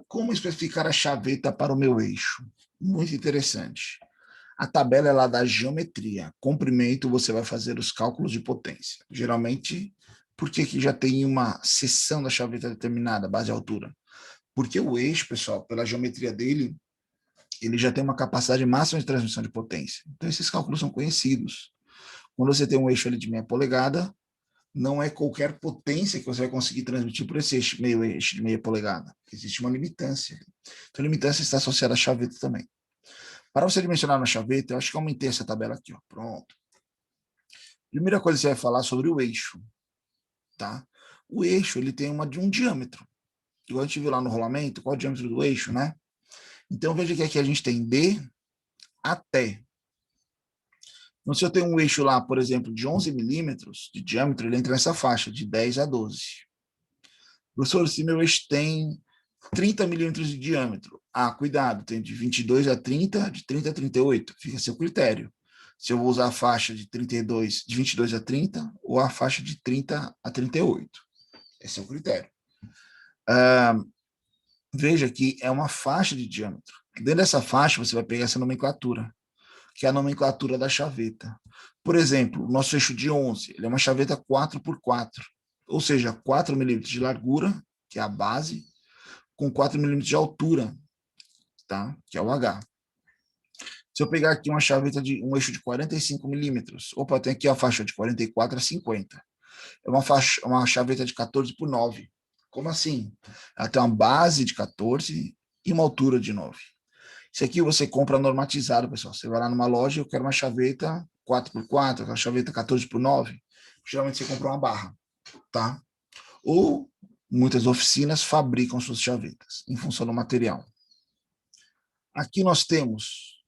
Como especificar a chaveta para o meu eixo? Muito interessante. A tabela é lá da geometria. Comprimento, você vai fazer os cálculos de potência. Geralmente, por que já tem uma seção da chaveta determinada, base e altura? Porque o eixo, pessoal, pela geometria dele, ele já tem uma capacidade máxima de transmissão de potência. Então, esses cálculos são conhecidos. Quando você tem um eixo ali de meia polegada, não é qualquer potência que você vai conseguir transmitir por esse eixo, meio eixo de meia polegada. Existe uma limitância. Então, a limitância está associada à chaveta também. Para você dimensionar na chaveta, eu acho que eu aumentei essa tabela aqui, ó. Pronto. Primeira coisa que você vai falar sobre o eixo, tá? O eixo, ele tem um diâmetro. Igual a gente viu lá no rolamento, qual é o diâmetro do eixo, né? Então, veja que aqui a gente tem D até. Então, se eu tenho um eixo lá, por exemplo, de 11 milímetros de diâmetro, ele entra nessa faixa, de 10 a 12. Professor, se meu eixo tem 30 milímetros de diâmetro, cuidado, tem de 22 a 30, de 30 a 38, fica a seu critério. Se eu vou usar a faixa de 32, de 22 a 30, ou a faixa de 30 a 38. Esse é o critério. Veja que é uma faixa de diâmetro. Dentro dessa faixa, você vai pegar essa nomenclatura, que é a nomenclatura da chaveta. Por exemplo, o nosso eixo de 11, ele é uma chaveta 4x4, ou seja, 4 milímetros de largura, que é a base, com 4 milímetros de altura, tá? Que é o H. Se eu pegar aqui uma chaveta de um eixo de 45 milímetros, opa, tem aqui a faixa de 44 a 50. É uma chaveta de 14x9. Como assim? Ela tem uma base de 14 e uma altura de 9. Isso aqui você compra normatizado, pessoal. Você vai lá numa loja, eu quero uma chaveta 4x4, uma chaveta 14x9. Geralmente você compra uma barra, tá? Ou muitas oficinas fabricam suas chavetas em função do material. Aqui nós temos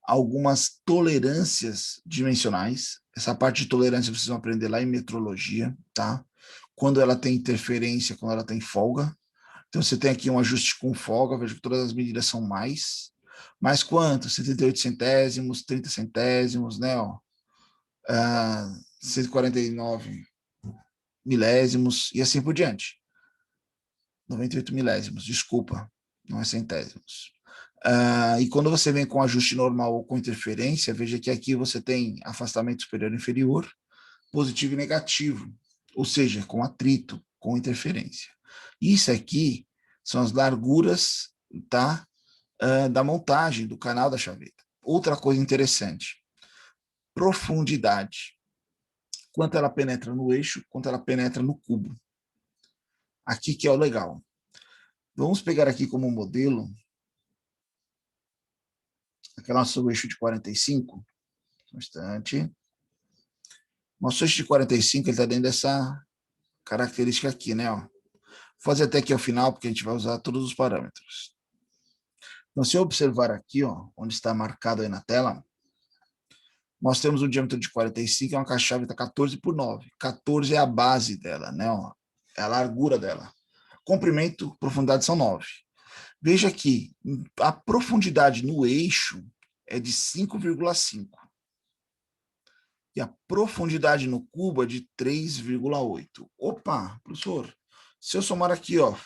algumas tolerâncias dimensionais. Essa parte de tolerância vocês vão aprender lá em metrologia, tá? Quando ela tem interferência, quando ela tem folga. Então, você tem aqui um ajuste com folga, vejo que todas as medidas são mais. Mais quanto? 78 centésimos, 30 centésimos, né? Ó, 149 milésimos e assim por diante. 98 milésimos, desculpa, não é centésimos. E quando você vem com ajuste normal ou com interferência, veja que aqui você tem afastamento superior e inferior, positivo e negativo, ou seja, com atrito, com interferência. Isso aqui são as larguras, tá, da montagem do canal da chaveta. Outra coisa interessante, profundidade. Quanto ela penetra no eixo, quanto ela penetra no cubo. Aqui que é o legal. Vamos pegar aqui como modelo aquele nosso eixo de 45. Um instante. Nosso eixo de 45 está dentro dessa característica aqui, né? Ó. Vou fazer até aqui ao final, porque a gente vai usar todos os parâmetros. Então, se eu observar aqui, ó, onde está marcado aí na tela, nós temos um diâmetro de 45, é uma caixa-chave 14x9. 14 é a base dela, né? Ó, é a largura dela. Comprimento, profundidade são 9. Veja aqui, a profundidade no eixo é de 5,5. E a profundidade no cubo é de 3,8. Opa, professor, se eu somar aqui, ó,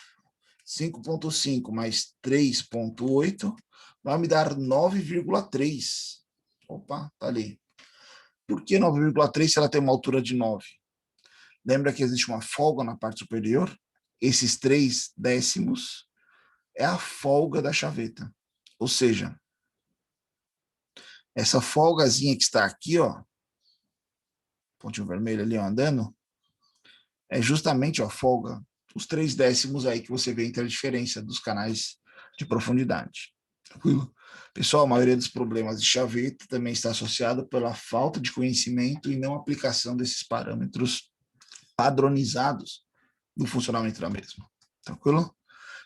5,5 mais 3,8, vai me dar 9,3. Opa, tá ali. Por que 9,3 se ela tem uma altura de 9? Lembra que existe uma folga na parte superior? Esses 3 décimos é a folga da chaveta. Ou seja, essa folgazinha que está aqui, ó, pontinho vermelho ali, ó, andando, é justamente a folga, os 3 décimos aí que você vê entre a diferença dos canais de profundidade. Tranquilo? Pessoal, a maioria dos problemas de chaveta também está associado pela falta de conhecimento e não aplicação desses parâmetros padronizados do funcionamento da mesma. Tranquilo?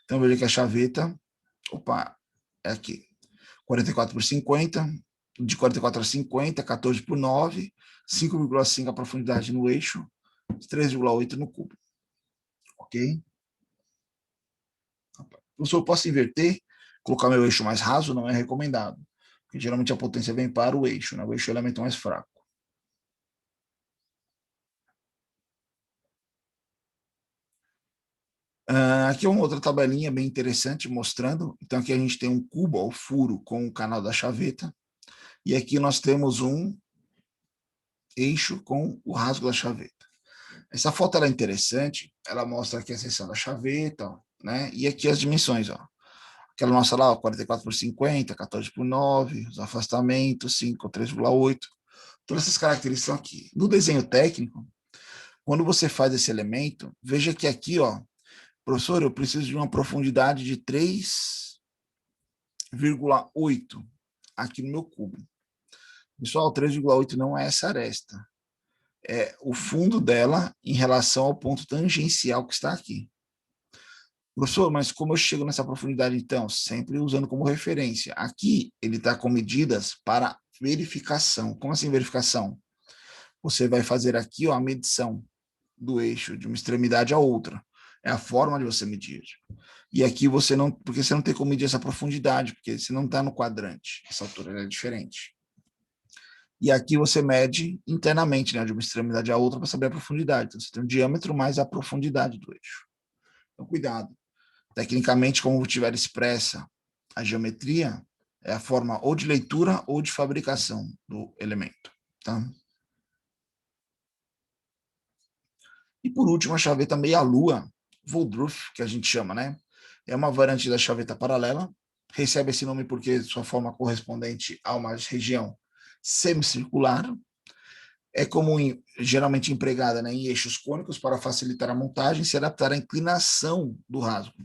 Então, veja que a chaveta, opa, é aqui, 44 por 50, de 44 a 50, 14 por 9, 5,5 a profundidade no eixo, 3,8 no cubo. Ok? Professor, eu posso inverter, colocar meu eixo mais raso? Não é recomendado, porque geralmente a potência vem para o eixo, né? O eixo é o elemento mais fraco. Aqui é uma outra tabelinha bem interessante mostrando. Então, aqui a gente tem um cubo, ó, o furo com o canal da chaveta. E aqui nós temos um eixo com o rasgo da chaveta. Essa foto ela é interessante. Ela mostra aqui a seção da chaveta, ó, né? E aqui as dimensões, ó. Aquela nossa lá, ó, 44 por 50, 14 por 9, os afastamentos, 5, 3,8. Todas essas características estão aqui. No desenho técnico, quando você faz esse elemento, veja que aqui, ó, professor, eu preciso de uma profundidade de 3,8 aqui no meu cubo. Pessoal, 3,8 não é essa aresta. É o fundo dela em relação ao ponto tangencial que está aqui. Professor, mas como eu chego nessa profundidade então? Sempre usando como referência. Aqui ele está com medidas para verificação. Como assim verificação? Você vai fazer aqui, ó, a medição do eixo de uma extremidade à outra. É a forma de você medir. E aqui você não, porque você não tem como medir essa profundidade, porque você não está no quadrante. Essa altura é diferente. E aqui você mede internamente, né, de uma extremidade à outra para saber a profundidade. Então, você tem o diâmetro mais a profundidade do eixo. Então, cuidado. Tecnicamente, como tiver expressa a geometria, é a forma ou de leitura ou de fabricação do elemento. Tá? E por último, a chaveta meia-lua, Woodruff, que a gente chama, né? É uma variante da chaveta paralela. Recebe esse nome porque sua forma correspondente a uma região semicircular. É comum, geralmente empregada, né, em eixos cônicos para facilitar a montagem e se adaptar à inclinação do rasgo.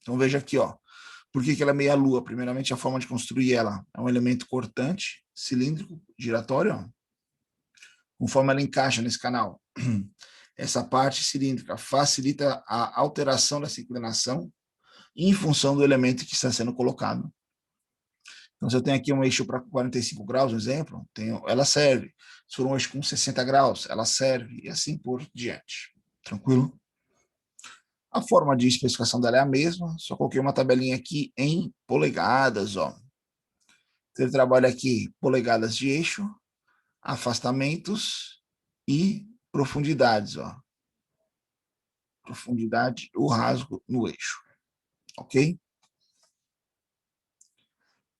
Então veja aqui, ó. Por que ela é meia-lua? Primeiramente, a forma de construir ela é um elemento cortante, cilíndrico, giratório, ó. Conforme ela encaixa nesse canal. Essa parte cilíndrica facilita a alteração dessa inclinação em função do elemento que está sendo colocado. Então, se eu tenho aqui um eixo para 45 graus, um exemplo, ela serve. Se for um eixo com 60 graus, ela serve, e assim por diante. Tranquilo? A forma de especificação dela é a mesma, só coloquei uma tabelinha aqui em polegadas, ó. Você trabalha aqui polegadas de eixo, afastamentos e profundidades, ó. Profundidade, o rasgo no eixo, ok?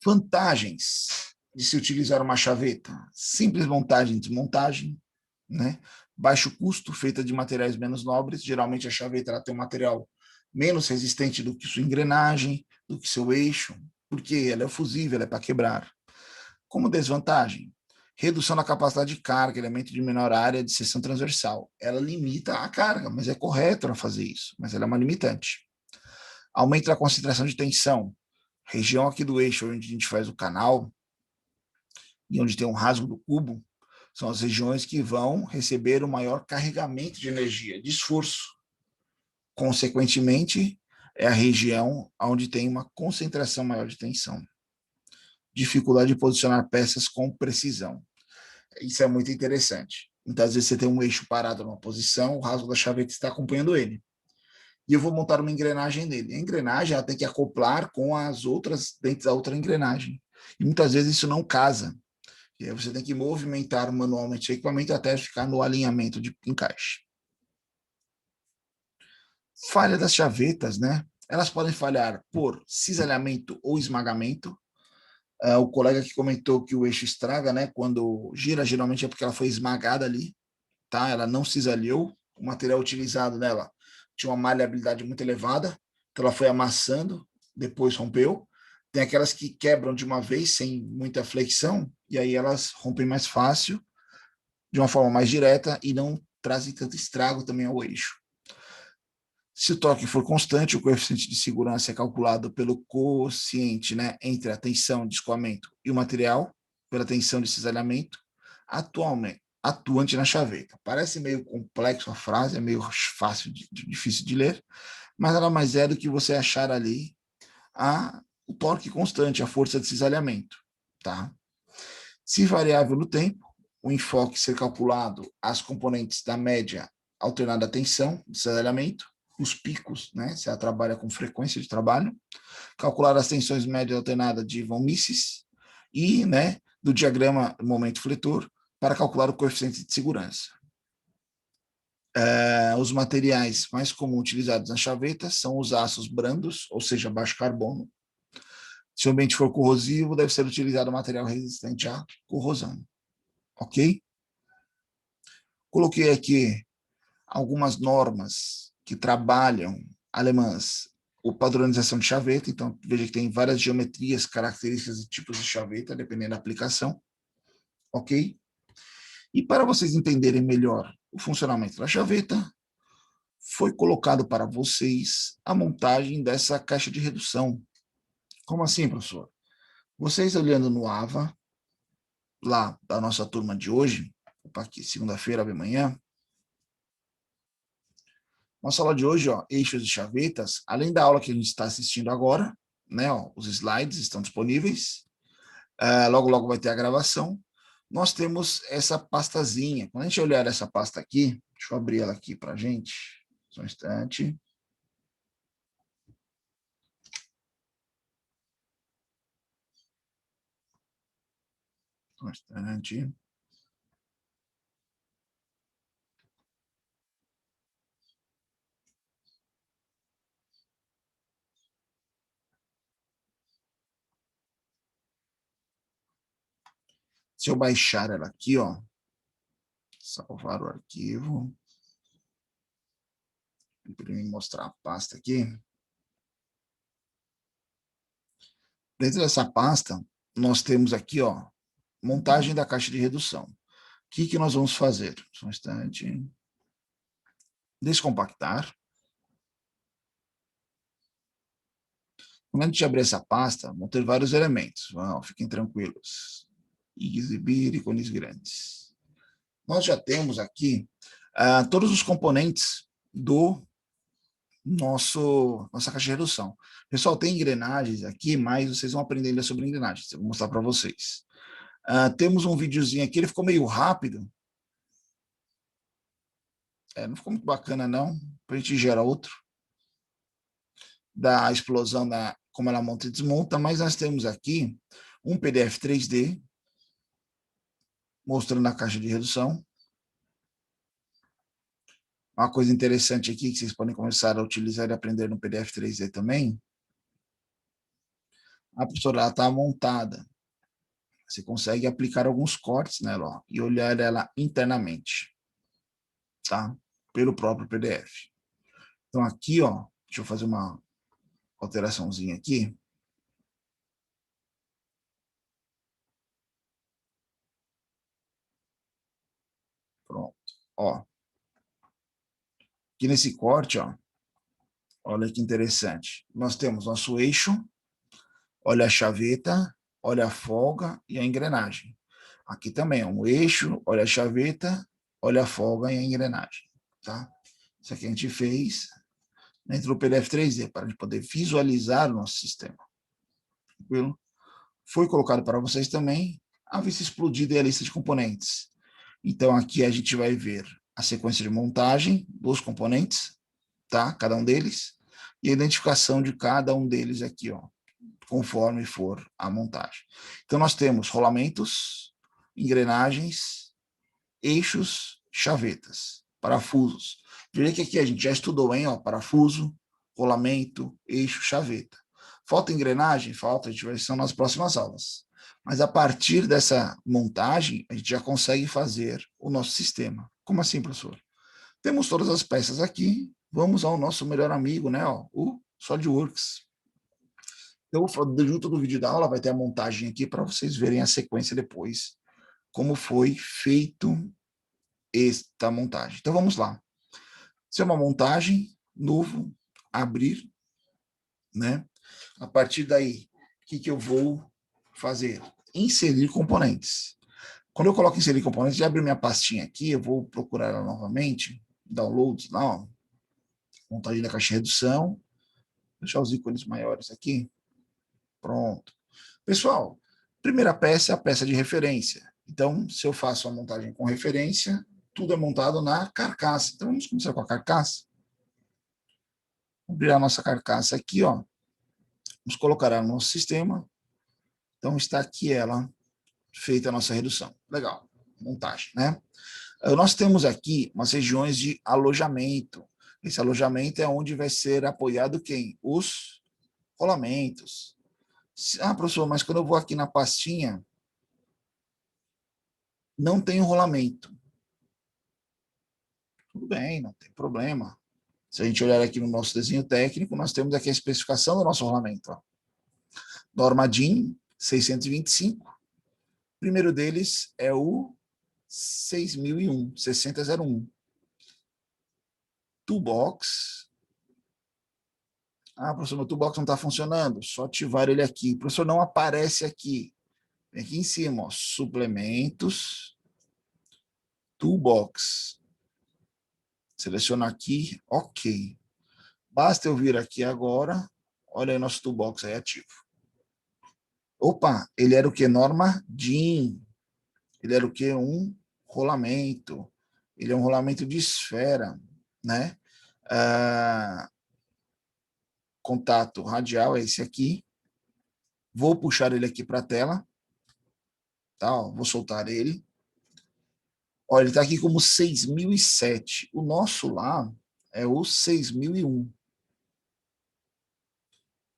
Vantagens de se utilizar uma chaveta: simples montagem e desmontagem, né? Baixo custo, feita de materiais menos nobres. Geralmente a chaveta ela tem um material menos resistente do que sua engrenagem, do que seu eixo, porque ela é fusível, ela é para quebrar. Como desvantagem, redução da capacidade de carga, elemento de menor área de seção transversal. Ela limita a carga, mas é correto ela fazer isso, mas ela é uma limitante. Aumento da concentração de tensão. Região aqui do eixo onde a gente faz o canal e onde tem um rasgo do cubo, são as regiões que vão receber o maior carregamento de energia, de esforço. Consequentemente, é a região onde tem uma concentração maior de tensão. Dificuldade de posicionar peças com precisão. Isso é muito interessante. Muitas vezes você tem um eixo parado numa posição, o rasgo da chaveta está acompanhando ele. E eu vou montar uma engrenagem nele. A engrenagem ela tem que acoplar com as outras dentro da outra engrenagem. E muitas vezes isso não casa. E aí você tem que movimentar manualmente o equipamento até ficar no alinhamento de encaixe. Falha das chavetas, né? Elas podem falhar por cisalhamento ou esmagamento. O colega que comentou que o eixo estraga, né? Quando gira, geralmente é porque ela foi esmagada ali, tá? Ela não cisalhou o material utilizado nela tinha uma maleabilidade muito elevada, então ela foi amassando, depois rompeu. Tem aquelas que quebram de uma vez, sem muita flexão, e aí elas rompem mais fácil, de uma forma mais direta, e não trazem tanto estrago também ao eixo. Se o torque for constante, o coeficiente de segurança é calculado pelo quociente, né, entre a tensão de escoamento e o material, pela tensão de cisalhamento, atuante na chaveta. Parece meio complexo a frase, é meio fácil, difícil de ler, mas nada mais é do que você achar ali o torque constante, a força de cisalhamento. Tá? Se variável no tempo, o enfoque ser calculado as componentes da média alternada à tensão de cisalhamento, os picos, né, se ela trabalha com frequência de trabalho, calcular as tensões médias alternadas de von Mises e, né, do diagrama momento fletor para calcular o coeficiente de segurança. Os materiais mais comuns utilizados na chaveta são os aços brandos, ou seja, baixo carbono. Se o ambiente for corrosivo, deve ser utilizado material resistente à corrosão. Ok? Coloquei aqui algumas normas que trabalham, alemãs, o padronização de chaveta, então veja que tem várias geometrias, características e tipos de chaveta, dependendo da aplicação, ok? E para vocês entenderem melhor o funcionamento da chaveta, foi colocado para vocês a montagem dessa caixa de redução. Como assim, professor? Vocês olhando no AVA, lá da nossa turma de hoje, aqui segunda-feira de manhã, nossa aula de hoje, ó, eixos e chavetas, além da aula que a gente está assistindo agora, né, ó, os slides estão disponíveis, logo, logo vai ter a gravação, nós temos essa pastazinha. Quando a gente olhar essa pasta aqui, deixa eu abrir ela aqui para a gente, só um instante. Só um instante. Se eu baixar ela aqui, ó, salvar o arquivo, imprimir e mostrar a pasta aqui. Dentro dessa pasta, nós temos aqui, ó, montagem da caixa de redução. O que nós vamos fazer? Só um instante. Descompactar. Quando a gente abrir essa pasta, vão ter vários elementos. Fiquem tranquilos. Exibir ícones grandes. Nós já temos aqui todos os componentes do nossa caixa de redução. Pessoal, tem engrenagens aqui, mas vocês vão aprender ainda sobre engrenagens. Eu vou mostrar para vocês. Temos um videozinho aqui, ele ficou meio rápido. Não ficou muito bacana, não. A gente gera outro. Da explosão, como ela monta e desmonta, mas nós temos aqui um PDF 3D mostrando a caixa de redução. Uma coisa interessante aqui que vocês podem começar a utilizar e aprender no PDF 3D também. A professora está montada. Você consegue aplicar alguns cortes nela, ó, e olhar ela internamente, tá? Pelo próprio PDF. Então aqui, ó, deixa eu fazer uma alteraçãozinha aqui. Pronto, ó. Aqui nesse corte, ó, olha que interessante. Nós temos nosso eixo, olha a chaveta, olha a folga e a engrenagem. Aqui também, ó, um eixo, olha a chaveta, olha a folga e a engrenagem, tá? Isso aqui a gente fez dentro do PDF 3D, para a gente poder visualizar o nosso sistema. Tranquilo? Foi colocado para vocês também a vista explodida e a lista de componentes. Então, aqui a gente vai ver a sequência de montagem dos componentes, tá? Cada um deles, e a identificação de cada um deles aqui, ó, conforme for a montagem. Então, nós temos rolamentos, engrenagens, eixos, chavetas, parafusos. Veja que aqui a gente já estudou, hein? Ó, parafuso, rolamento, eixo, chaveta. Falta engrenagem? Falta, a gente vai ver nas próximas aulas. Mas a partir dessa montagem, a gente já consegue fazer o nosso sistema. Como assim, professor? Temos todas as peças aqui. Vamos ao nosso melhor amigo, né? Ó, o SolidWorks. Então, junto do vídeo da aula, vai ter a montagem aqui para vocês verem a sequência depois, como foi feito esta montagem. Então, vamos lá. Isso é uma montagem, novo, abrir, né? A partir daí, o que eu vou fazer? Inserir componentes. Quando eu coloco inserir componentes, já abri minha pastinha aqui, eu vou procurar ela novamente, downloads lá, ó, montagem da caixa de redução, vou deixar os ícones maiores aqui, pronto. Pessoal, primeira peça é a peça de referência. Então, se eu faço a montagem com referência, tudo é montado na carcaça. Então, vamos começar com a carcaça. Vamos abrir a nossa carcaça aqui, ó. Vamos colocar ela no nosso sistema. Então, está aqui ela, feita a nossa redução. Legal, montagem, né? Nós temos aqui umas regiões de alojamento. Esse alojamento é onde vai ser apoiado quem? Os rolamentos. Ah, professor, mas quando eu vou aqui na pastinha, não tem rolamento. Tudo bem, não tem problema. Se a gente olhar aqui no nosso desenho técnico, nós temos aqui a especificação do nosso rolamento. Ó. Norma DIN 625. O primeiro deles é o 6001, 6001. Toolbox. Ah, professor, meu toolbox não está funcionando. Só ativar ele aqui. O professor não aparece aqui. Vem aqui em cima, ó, suplementos, toolbox. Seleciono aqui, ok. Basta eu vir aqui agora, olha aí nosso toolbox aí ativo. Opa, ele era o que? Norma DIN. Ele era o que? Um rolamento. Ele é um rolamento de esfera, né? Contato radial é esse aqui. Vou puxar ele aqui para a tela. Tá, ó, vou soltar ele. Olha, ele está aqui como 6007. O nosso lá é o 6001.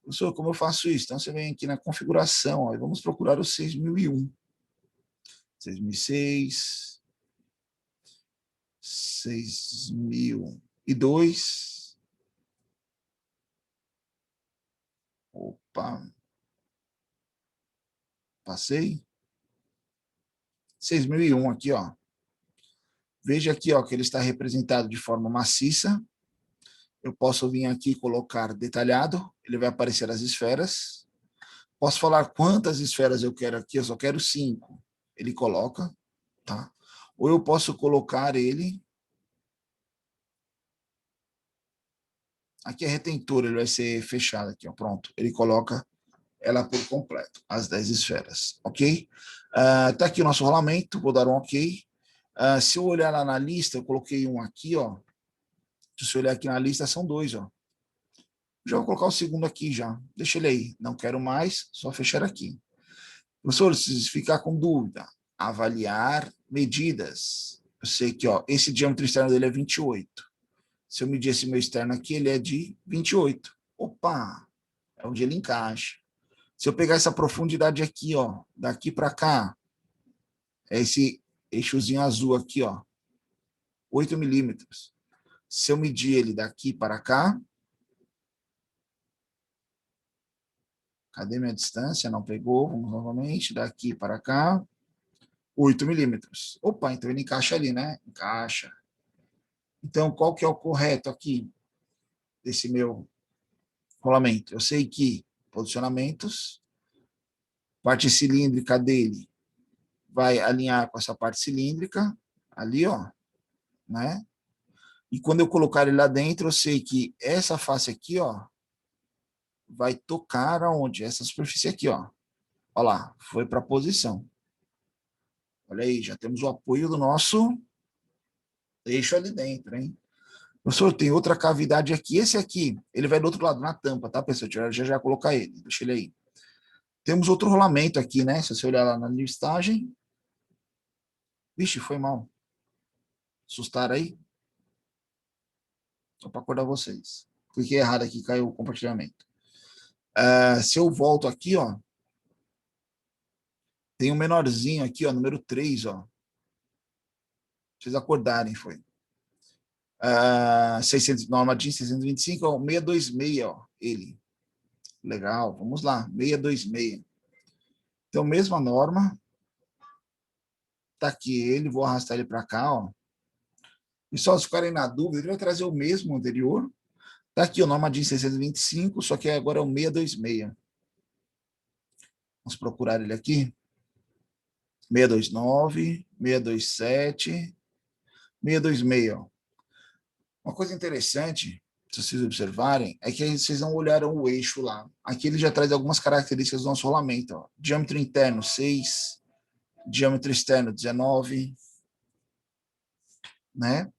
Professor, como eu faço isso? Então, você vem aqui na configuração, ó, e vamos procurar o 6001. 6006. 6002. Opa. Passei. 6001 aqui, ó. Veja aqui, ó, que ele está representado de forma maciça. Eu posso vir aqui e colocar detalhado, ele vai aparecer as esferas. Posso falar quantas esferas eu quero aqui, eu só quero 5. Ele coloca, tá? Ou eu posso colocar ele... Aqui é retentor, ele vai ser fechado aqui, ó, pronto. Ele coloca ela por completo, as 10 esferas, ok? Tá aqui o nosso rolamento, vou dar um ok. Se eu olhar lá na lista, eu coloquei um aqui, ó. Se eu olhar aqui na lista, são 2, ó. Já vou colocar o segundo aqui já. Deixa ele aí. Não quero mais, só fechar aqui. Professor, se ficar com dúvida, avaliar medidas. Eu sei que, ó, esse diâmetro externo dele é 28. Se eu medir esse meu externo aqui, ele é de 28. Opa, é onde ele encaixa. Se eu pegar essa profundidade aqui, ó, daqui para cá, é esse eixozinho azul aqui, ó, 8 milímetros. Se eu medir ele daqui para cá, cadê minha distância? Não pegou, vamos novamente, daqui para cá, 8 milímetros. Opa, então ele encaixa ali, né? Encaixa. Então, qual que é o correto aqui desse meu rolamento? Eu sei que posicionamentos, parte cilíndrica dele vai alinhar com essa parte cilíndrica, ali, ó, né? E quando eu colocar ele lá dentro, eu sei que essa face aqui, ó, vai tocar aonde? Essa superfície aqui, ó. Olha lá, foi para a posição. Olha aí, já temos o apoio do nosso eixo ali dentro, hein? Professor, tem outra cavidade aqui. Esse aqui, ele vai do outro lado, na tampa, tá, pessoal? Já colocar ele, deixa ele aí. Temos outro rolamento aqui, né? Se você olhar lá na listagem. Vixe, foi mal. Assustaram aí? Só para acordar vocês. Cliquei errado aqui, caiu o compartilhamento. Se eu volto aqui, ó, tem um menorzinho aqui, ó, número 3, ó. Pra vocês acordarem, foi. norma DIN 625, ó, 626, ó, ele. Legal, vamos lá, 626. Então, mesma norma, tá aqui ele, vou arrastar ele para cá, ó. Pessoal, se ficarem na dúvida, ele vai trazer o mesmo anterior. Tá aqui o norma DIN 625, só que agora é o 626. Vamos procurar ele aqui. 629, 627, 626, ó. Uma coisa interessante, se vocês observarem, é que vocês não olharam o eixo lá. Aqui ele já traz algumas características do nosso rolamento. Ó. Diâmetro interno, 6. Diâmetro externo, 19. Né?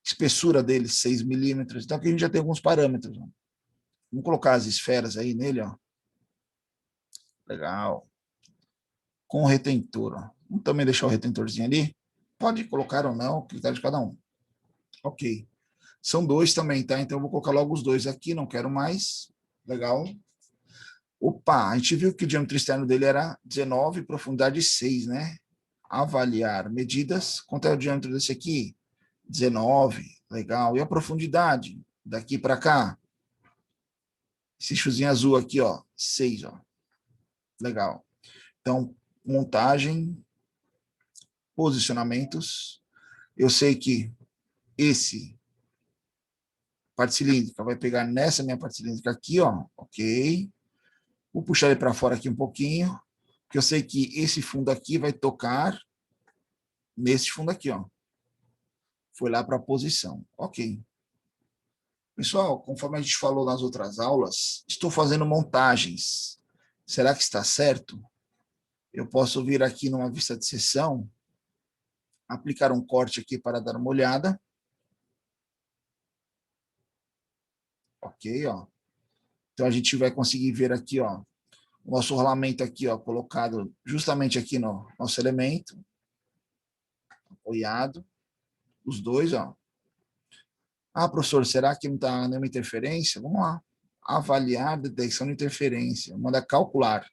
Espessura dele, 6 milímetros. Então aqui a gente já tem alguns parâmetros. Ó. Vamos colocar as esferas aí nele. Ó. Legal. Com o retentor. Ó. Vamos também deixar o retentorzinho ali. Pode colocar ou não, critério de cada um. Ok. São 2 também, tá? Então eu vou colocar logo os 2 aqui, não quero mais. Legal. Opa, a gente viu que o diâmetro externo dele era 19, profundidade 6, né? Avaliar medidas. Quanto é o diâmetro desse aqui? 19, legal. E a profundidade? Daqui para cá? Esse chuzinho azul aqui, ó, 6, ó. Legal. Então, montagem, posicionamentos. Eu sei que esse parte cilíndrica vai pegar nessa minha parte cilíndrica aqui, ó, ok. Vou puxar ele para fora aqui um pouquinho, porque eu sei que esse fundo aqui vai tocar nesse fundo aqui, ó. Foi lá para a posição, ok. Pessoal, conforme a gente falou nas outras aulas, estou fazendo montagens. Será que está certo? Eu posso vir aqui numa vista de seção, aplicar um corte aqui para dar uma olhada. Ok, ó. Então a gente vai conseguir ver aqui, ó, o nosso rolamento aqui, ó, colocado justamente aqui no nosso elemento, apoiado, os dois, ó. Ah, professor, será que não está nenhuma interferência? Vamos lá. Avaliar detecção de interferência. Manda calcular.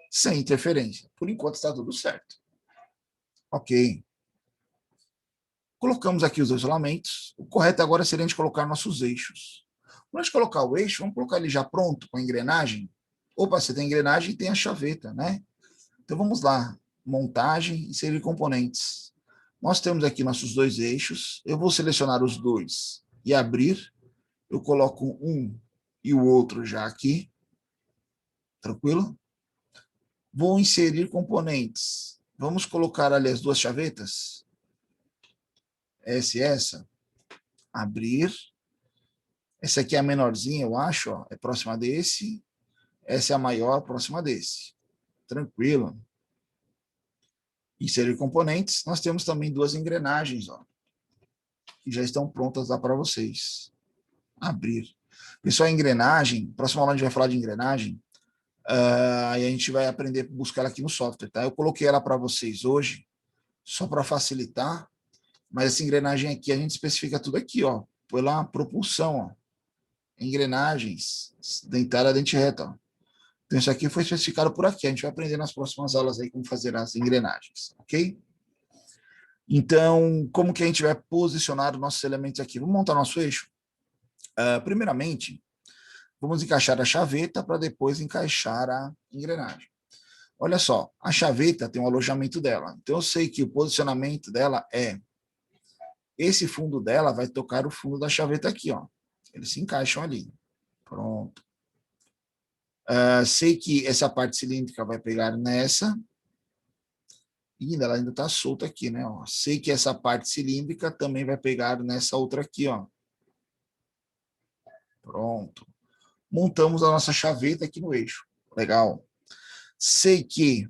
Sem interferência. Por enquanto está tudo certo. Ok. Colocamos aqui os dois rolamentos. O correto agora seria a gente colocar nossos eixos. Quando a gente colocar o eixo, vamos colocar ele já pronto com a engrenagem. Opa, você tem engrenagem e tem a chaveta, né? Então vamos lá. Montagem, inserir componentes. Nós temos aqui nossos dois eixos. Eu vou selecionar os dois e abrir. Eu coloco um e o outro já aqui. Tranquilo? Vou inserir componentes. Vamos colocar ali as duas chavetas. Essa e essa. Abrir. Essa aqui é a menorzinha, eu acho, ó, é próxima desse. Essa é a maior, próxima desse. Tranquilo. Inserir componentes. Nós temos também duas engrenagens, ó, que já estão prontas lá para vocês. Abrir. Pessoal, a engrenagem, próxima aula a gente vai falar de engrenagem, aí a gente vai aprender a buscar ela aqui no software, tá? Eu coloquei ela para vocês hoje, só para facilitar, mas essa engrenagem aqui, a gente especifica tudo aqui, ó, pela propulsão, ó. Engrenagens, dentária, dente reta, ó. Então, isso aqui foi especificado por aqui. A gente vai aprender nas próximas aulas aí como fazer as engrenagens, ok? Então, como que a gente vai posicionar os nossos elementos aqui? Vamos montar nosso eixo? Primeiramente, vamos encaixar a chaveta para depois encaixar a engrenagem. Olha só, a chaveta tem um alojamento dela. Então, eu sei que o posicionamento dela é esse fundo dela vai tocar o fundo da chaveta aqui, ó. Eles se encaixam ali. Pronto. Sei que essa parte cilíndrica vai pegar nessa. E ela ainda está solta aqui, né? Ó. Sei que essa parte cilíndrica também vai pegar nessa outra aqui, ó. Pronto. Montamos a nossa chaveta aqui no eixo. Legal. Sei que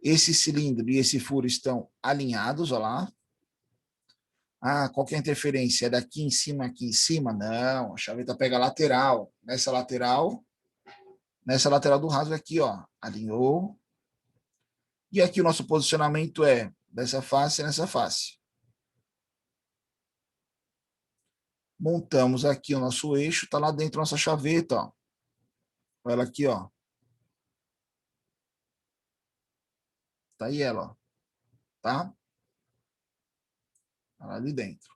esse cilindro e esse furo estão alinhados, olha lá. Ah, qual que é a interferência? É daqui em cima, aqui em cima? Não, a chaveta pega a lateral. Nessa lateral do rasgo aqui, ó. Alinhou. E aqui o nosso posicionamento é dessa face nessa face. Montamos aqui o nosso eixo, tá lá dentro a nossa chaveta, ó. Olha ela aqui, ó. Tá aí ela, ó. Tá? Tá lá de dentro.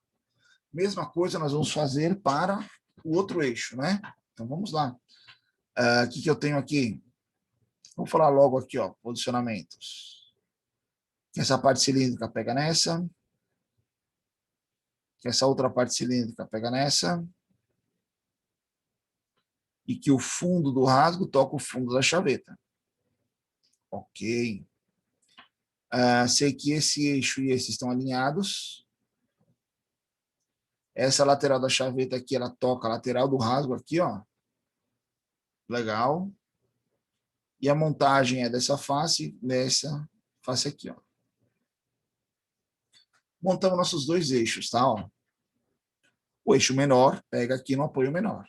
Mesma coisa nós vamos fazer para o outro eixo, né? Então, vamos lá. O que eu tenho aqui? Vou falar logo aqui, ó, posicionamentos. Que essa parte cilíndrica pega nessa. Que essa outra parte cilíndrica pega nessa. E que o fundo do rasgo toca o fundo da chaveta. Ok. Sei que esse eixo e esse estão alinhados. Essa lateral da chaveta aqui, ela toca a lateral do rasgo aqui, ó. Legal. E a montagem é dessa face, nessa face aqui, ó. Montamos nossos dois eixos, tá? Ó. O eixo menor pega aqui no apoio menor.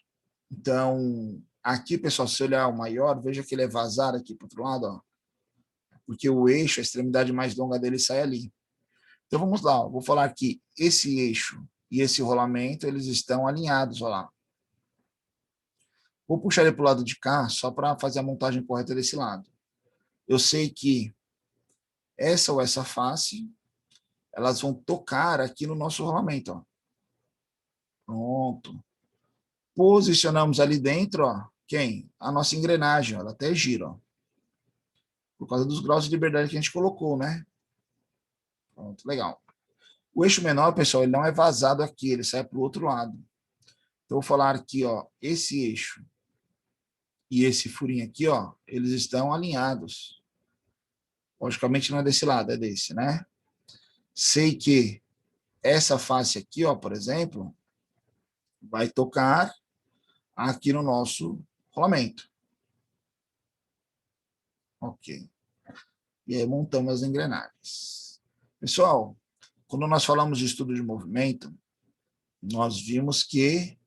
Então, aqui, pessoal, se olhar o maior, veja que ele é vazado aqui para o outro lado, ó. Porque o eixo, a extremidade mais longa dele sai ali. Então, vamos lá. Ó. Vou falar que esse eixo e esse rolamento, eles estão alinhados, ó lá. Vou puxar ele para o lado de cá, só para fazer a montagem correta desse lado. Eu sei que essa ou essa face, elas vão tocar aqui no nosso rolamento, ó. Pronto. Posicionamos ali dentro, ó, quem? A nossa engrenagem, ó, ela até gira, ó. Por causa dos graus de liberdade que a gente colocou, né? Pronto, legal. O eixo menor, pessoal, ele não é vazado aqui, ele sai para o outro lado. Então, vou falar aqui, ó, esse eixo e esse furinho aqui, ó, eles estão alinhados. Logicamente não é desse lado, é desse, né? Sei que essa face aqui, ó, por exemplo, vai tocar aqui no nosso rolamento. Ok. E aí montamos as engrenagens. Pessoal, quando nós falamos de estudo de movimento, nós vimos que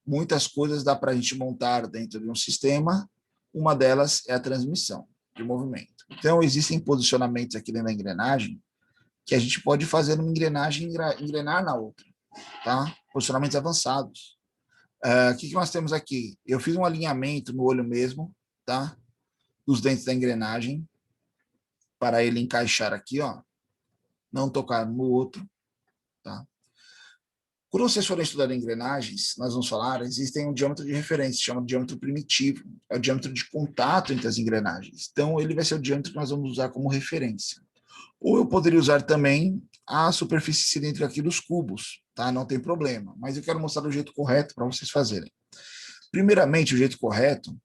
muitas coisas dá para a gente montar dentro de um sistema, uma delas é a transmissão de movimento. Então, existem posicionamentos aqui dentro da engrenagem que a gente pode fazer uma engrenagem engrenar na outra, tá? Posicionamentos avançados. O que nós temos aqui? Eu fiz um alinhamento no olho mesmo, tá? Dos dentes da engrenagem, para ele encaixar aqui, ó. Não tocar no outro, tá? Quando vocês forem estudar engrenagens, nós vamos falar, existem um diâmetro de referência, chama de diâmetro primitivo, é o diâmetro de contato entre as engrenagens. Então, ele vai ser o diâmetro que nós vamos usar como referência. Ou eu poderia usar também a superfície cilíndrica aqui dos cubos, tá? Não tem problema, mas eu quero mostrar o jeito correto para vocês fazerem. Primeiramente, o jeito correto,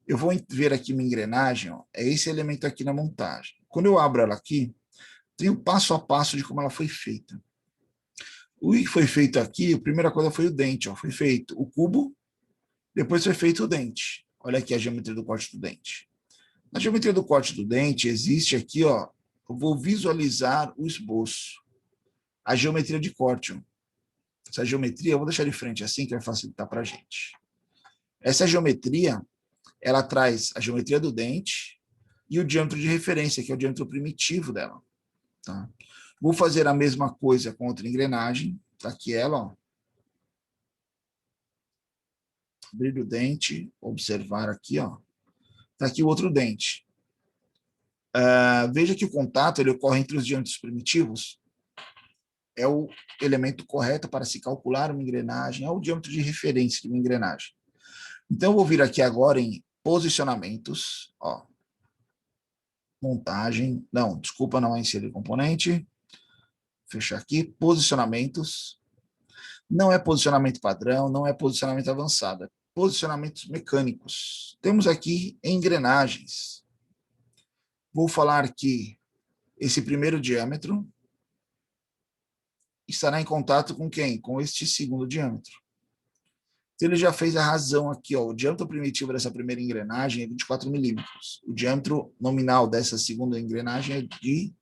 eu vou ver aqui minha engrenagem, ó, é esse elemento aqui na montagem. Quando eu abro ela aqui, tem o passo a passo de como ela foi feita. O que foi feito aqui, a primeira coisa foi o dente, ó, foi feito o cubo, depois foi feito o dente. Olha aqui a geometria do corte do dente. Na geometria do corte do dente, existe aqui, ó, eu vou visualizar o esboço. A geometria de corte, ó. Essa geometria, eu vou deixar de frente assim, que vai facilitar para a gente. Essa geometria, ela traz a geometria do dente e o diâmetro de referência, que é o diâmetro primitivo dela. Tá? Vou fazer a mesma coisa com outra engrenagem. Tá aqui ela, ó. Abrir o dente, observar aqui, ó. Tá aqui o outro dente. Veja que o contato ele ocorre entre os diâmetros primitivos. É o elemento correto para se calcular uma engrenagem, é o diâmetro de referência de uma engrenagem. Então, eu vou vir aqui agora em posicionamentos, ó. Montagem, não, desculpa, não é inserir componente. Fechar aqui, posicionamentos. Não é posicionamento padrão, não é posicionamento avançado, é posicionamentos mecânicos. Temos aqui engrenagens. Vou falar que esse primeiro diâmetro estará em contato com quem? Com este segundo diâmetro. Então, ele já fez a razão aqui, ó. O diâmetro primitivo dessa primeira engrenagem é 24 milímetros. O diâmetro nominal dessa segunda engrenagem é de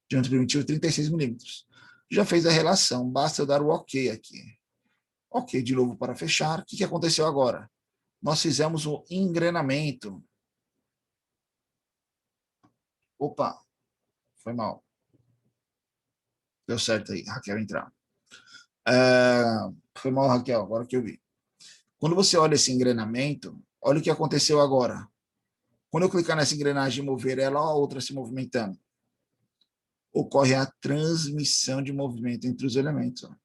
diâmetro primitivo 36 milímetros. Já fez a relação, basta eu dar o ok aqui. Ok, de novo para fechar. O que aconteceu agora? Nós fizemos o engrenamento. Opa, foi mal. Deu certo aí, Raquel entrar. Foi mal, Raquel, agora que eu vi. Quando você olha esse engrenamento, olha o que aconteceu agora. Quando eu clicar nessa engrenagem e mover ela, ó, a outra se movimentando. Ocorre a transmissão de movimento entre os elementos. Ó.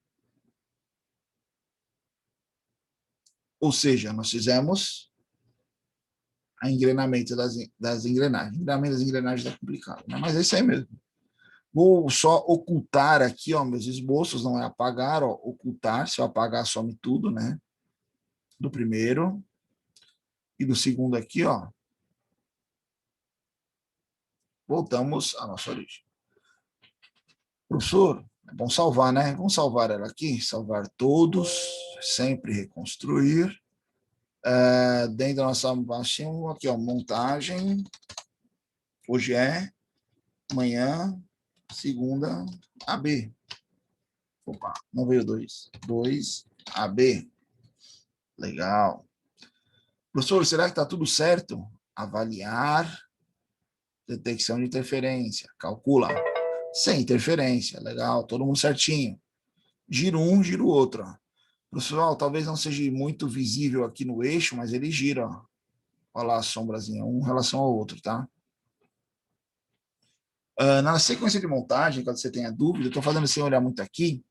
Ou seja, nós fizemos a engrenamento das engrenagens. Engrenamento das engrenagens é complicado, né? Mas é isso aí mesmo. Vou só ocultar aqui, ó, meus esboços, não é apagar, ó, ocultar. Se eu apagar, some tudo, né? Do primeiro. E do segundo aqui, ó. Voltamos à nossa origem. Professor, é bom salvar, né? Vamos salvar ela aqui, salvar todos, sempre reconstruir. Dentro da nossa baixinha, aqui, ó, montagem. Hoje é amanhã, segunda, AB. Opa, não veio 2. 2, AB. Legal. Professor, será que está tudo certo? Avaliar, detecção de interferência, calcula. Sem interferência, legal, todo mundo certinho. Giro um, giro outro. Professor, talvez não seja muito visível aqui no eixo, mas ele gira. Ó. Olha lá a sombrazinha, um em relação ao outro, tá? Na sequência de montagem, caso você tenha dúvida, estou fazendo sem olhar muito aqui,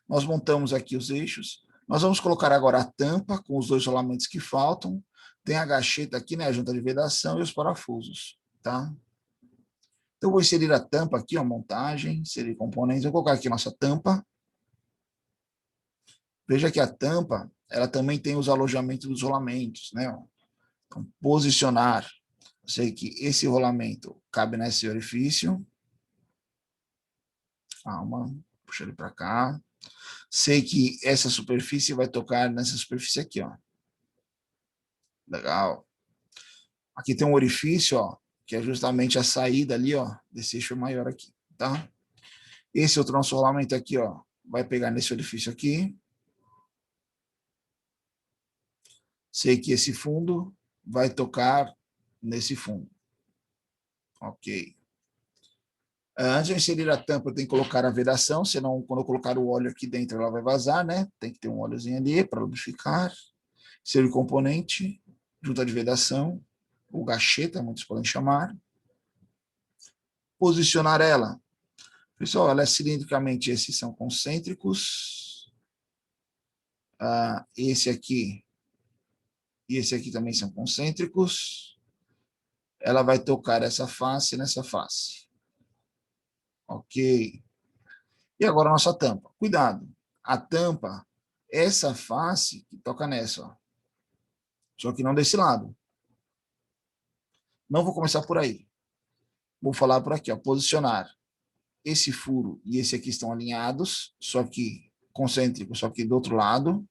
nós montamos aqui os eixos, nós vamos colocar agora a tampa com os 2 rolamentos que faltam, tem a gacheta aqui, né, a junta de vedação e os parafusos, tá? Então, eu vou inserir a tampa aqui, ó, montagem, inserir componentes, vou colocar aqui nossa tampa. Veja que a tampa, ela também tem os alojamentos dos rolamentos, né? Então, posicionar, eu sei que esse rolamento cabe nesse orifício. Calma, puxa ele para cá. Sei que essa superfície vai tocar nessa superfície aqui, ó. Legal. Aqui tem um orifício, ó, que é justamente a saída ali, ó, desse eixo maior aqui, tá? Esse outro nosso rolamento aqui, ó, vai pegar nesse orifício aqui. Sei que esse fundo vai tocar nesse fundo. Ok. Antes de eu inserir a tampa, eu tenho que colocar a vedação, senão quando eu colocar o óleo aqui dentro, ela vai vazar, né? Tem que ter um óleozinho ali para lubrificar. Inserir o componente, junta de vedação, ou gacheta, muitos podem chamar. Posicionar ela. Pessoal, ela é cilindricamente, esses são concêntricos. Esse aqui e esse aqui também são concêntricos. Ela vai tocar essa face nessa face. Ok. E agora a nossa tampa. Cuidado. A tampa, essa face que toca nessa, ó. Só que não desse lado. Não vou começar por aí. Vou falar por aqui, ó. Posicionar. Esse furo e esse aqui estão alinhados, só que concêntrico, só que do outro lado.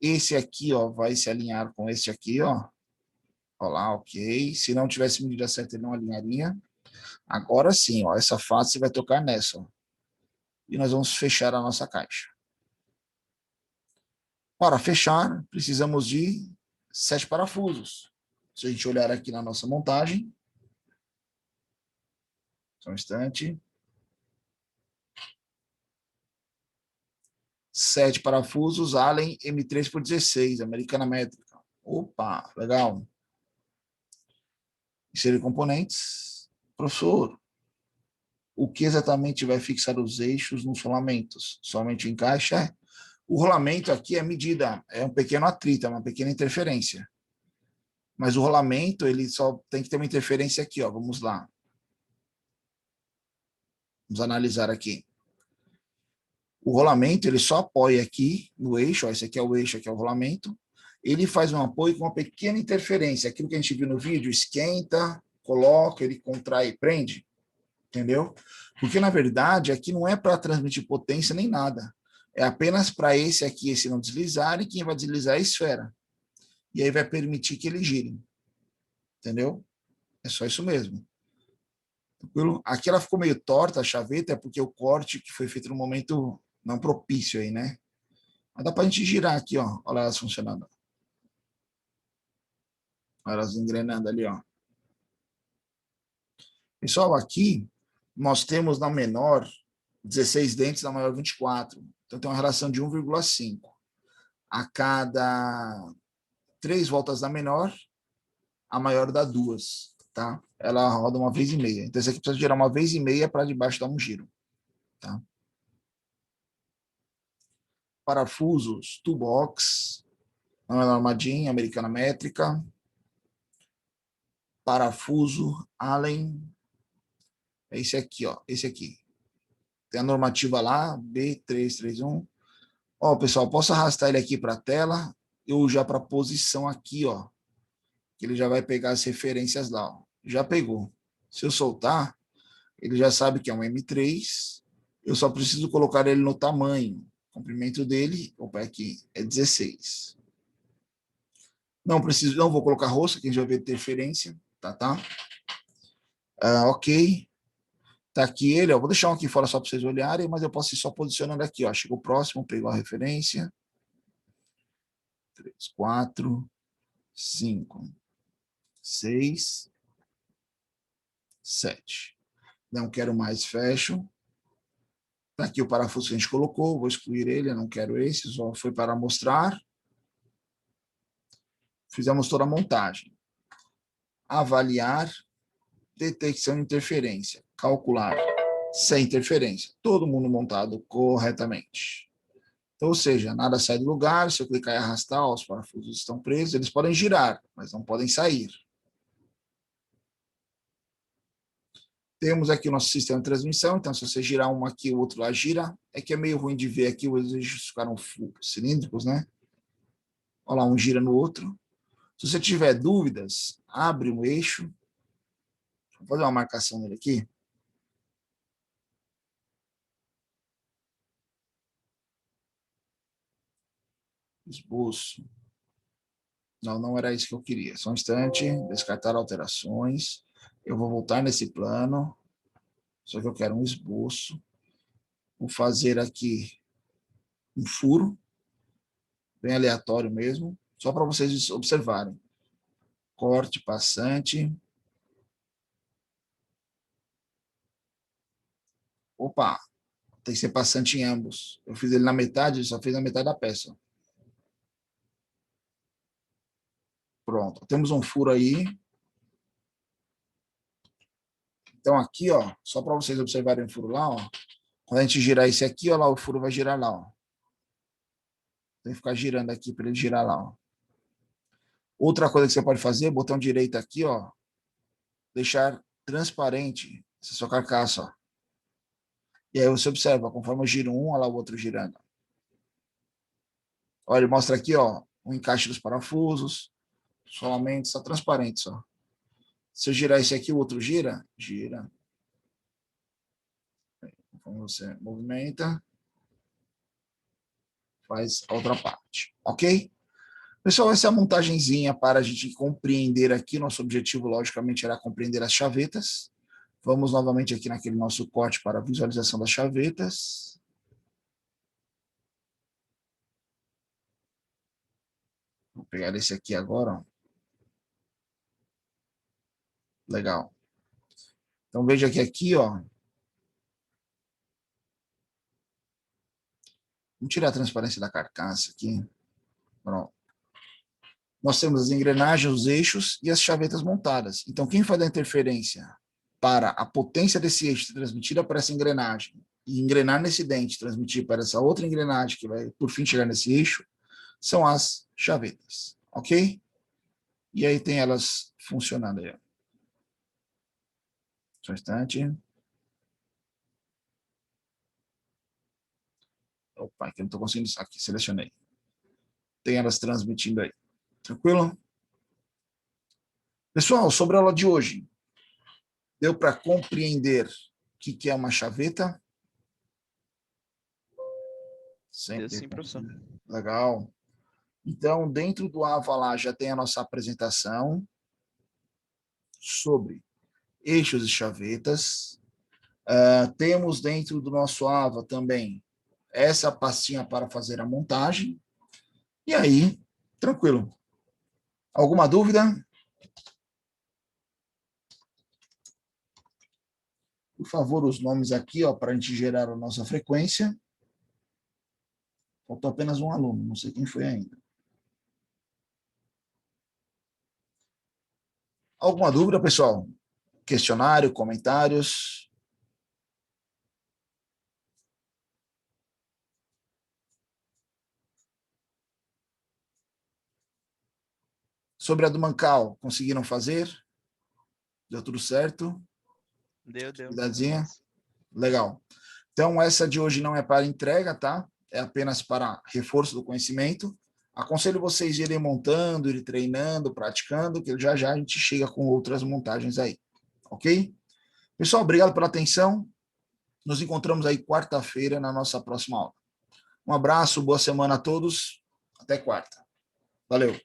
Esse aqui, ó, vai se alinhar com esse aqui, ó. Olha lá, ok. Se não tivesse medida certa, ele não alinharia. Agora sim, ó, essa face vai tocar nessa, ó. E nós vamos fechar a nossa caixa. Para fechar, precisamos de 7 parafusos. Se a gente olhar aqui na nossa montagem, só um instante. 7 parafusos, Allen M3x16, americana métrica. Opa, legal. Inserir componentes. Professor, o que exatamente vai fixar os eixos nos rolamentos? Somente o encaixe? O rolamento aqui é medida, é um pequeno atrito, é uma pequena interferência. Mas o rolamento, ele só tem que ter uma interferência aqui, ó. Vamos lá. Vamos analisar aqui. O rolamento, ele só apoia aqui no eixo, ó, esse aqui é o eixo, aqui é o rolamento. Ele faz um apoio com uma pequena interferência. Aquilo que a gente viu no vídeo, esquenta, coloca, ele contrai e prende. Entendeu? Porque, na verdade, aqui não é para transmitir potência nem nada. É apenas para esse aqui, esse não deslizar, e quem vai deslizar é a esfera. E aí vai permitir que ele gire. Entendeu? É só isso mesmo. Tranquilo? Aqui ela ficou meio torta, a chaveta, é porque o corte que foi feito no momento não propício aí, né? Mas dá para a gente girar aqui, ó. Olha elas funcionando. Olha elas engrenando ali, ó. Pessoal, aqui nós temos na menor 16 dentes, na maior 24. Então tem uma relação de 1,5. A cada 3 voltas da menor, a maior dá 2, tá? Ela roda uma vez e meia. Então esse aqui precisa girar uma vez e meia para debaixo dar um giro, tá? parafusos Toolbox, não é armadinha, americana métrica, parafuso Allen, é esse aqui, ó, esse aqui. Tem a normativa lá, B331. Ó, pessoal, posso arrastar ele aqui para a tela, ou já para a posição aqui, ó, que ele já vai pegar as referências lá, ó. Já pegou. Se eu soltar, ele já sabe que é um M3, eu só preciso colocar ele no tamanho. O comprimento dele, opa, aqui, é 16. Não preciso, não vou colocar rosto, que a gente vai ver interferência, tá? Ok. Tá aqui ele, ó, vou deixar um aqui fora só para vocês olharem, mas eu posso ir só posicionando aqui, ó. Chegou próximo, pegou a referência. 3, 4, 5, 6, 7. Não quero mais, fecho. Tá aqui o parafuso que a gente colocou, vou excluir ele, eu não quero esse, só foi para mostrar. Fizemos toda a montagem. Avaliar, detecção de interferência, calcular, sem interferência. Todo mundo montado corretamente. Então, ou seja, nada sai do lugar, se eu clicar e arrastar, os parafusos estão presos, eles podem girar, mas não podem sair. Temos aqui o nosso sistema de transmissão, então se você girar um aqui, o outro lá gira, é que é meio ruim de ver aqui, os eixos ficaram cilíndricos, né? Olha lá, um gira no outro. Se você tiver dúvidas, abre um eixo. Vou fazer uma marcação nele aqui. Esboço. Não, não era isso que eu queria. Só um instante, descartar alterações. Eu vou voltar nesse plano, só que eu quero um esboço. Vou fazer aqui um furo, bem aleatório mesmo, só para vocês observarem. Corte, passante. Opa, tem que ser passante em ambos. Eu fiz ele na metade, só fiz na metade da peça. Pronto, temos um furo aí. Então aqui, ó, só para vocês observarem o furo lá, ó. Quando a gente girar esse aqui, ó lá, o furo vai girar lá, ó. Tem que ficar girando aqui para ele girar lá, ó. Outra coisa que você pode fazer, botão direito aqui, ó, deixar transparente essa sua carcaça, ó. E aí você observa, conforme eu giro um, olha lá o outro girando. Olha, ele mostra aqui, ó, o encaixe dos parafusos, solamente, só transparente, só. Se eu girar esse aqui, o outro gira, gira. Conforme você movimenta, faz a outra parte, ok? Pessoal, essa é a montagenzinha para a gente compreender aqui. Nosso objetivo, logicamente, era compreender as chavetas. Vamos novamente aqui naquele nosso corte para a visualização das chavetas. Vou pegar esse aqui agora. Ó. Legal. Então, veja que aqui, ó. Vamos tirar a transparência da carcaça aqui. Pronto. Nós temos as engrenagens, os eixos e as chavetas montadas. Então, quem faz a interferência para a potência desse eixo transmitida para essa engrenagem e engrenar nesse dente, transmitir para essa outra engrenagem que vai, por fim, chegar nesse eixo, são as chavetas, ok? E aí tem elas funcionando aí. Só um instante. Opa, aqui eu não estou conseguindo. Aqui, selecionei. Tem elas transmitindo aí. Tranquilo? Pessoal, sobre a aula de hoje, deu para compreender o que é uma chaveta? Sim, professor. Legal. Então, dentro do AVA lá já tem a nossa apresentação sobre eixos e chavetas. Temos dentro do nosso AVA também essa pastinha para fazer a montagem. E aí, tranquilo. Alguma dúvida? Por favor, os nomes aqui, ó, para a gente gerar a nossa frequência. Faltou apenas um aluno, não sei quem foi ainda. Alguma dúvida, pessoal? Questionário, comentários? Sobre a do Mancal, conseguiram fazer? Deu tudo certo? Deu. Atividadinha? Legal. Então, essa de hoje não é para entrega, tá? É apenas para reforço do conhecimento. Aconselho vocês irem montando, irem treinando, praticando, que já já a gente chega com outras montagens aí. Ok? Pessoal, obrigado pela atenção. Nos encontramos aí quarta-feira na nossa próxima aula. Um abraço, boa semana a todos. Até quarta. Valeu.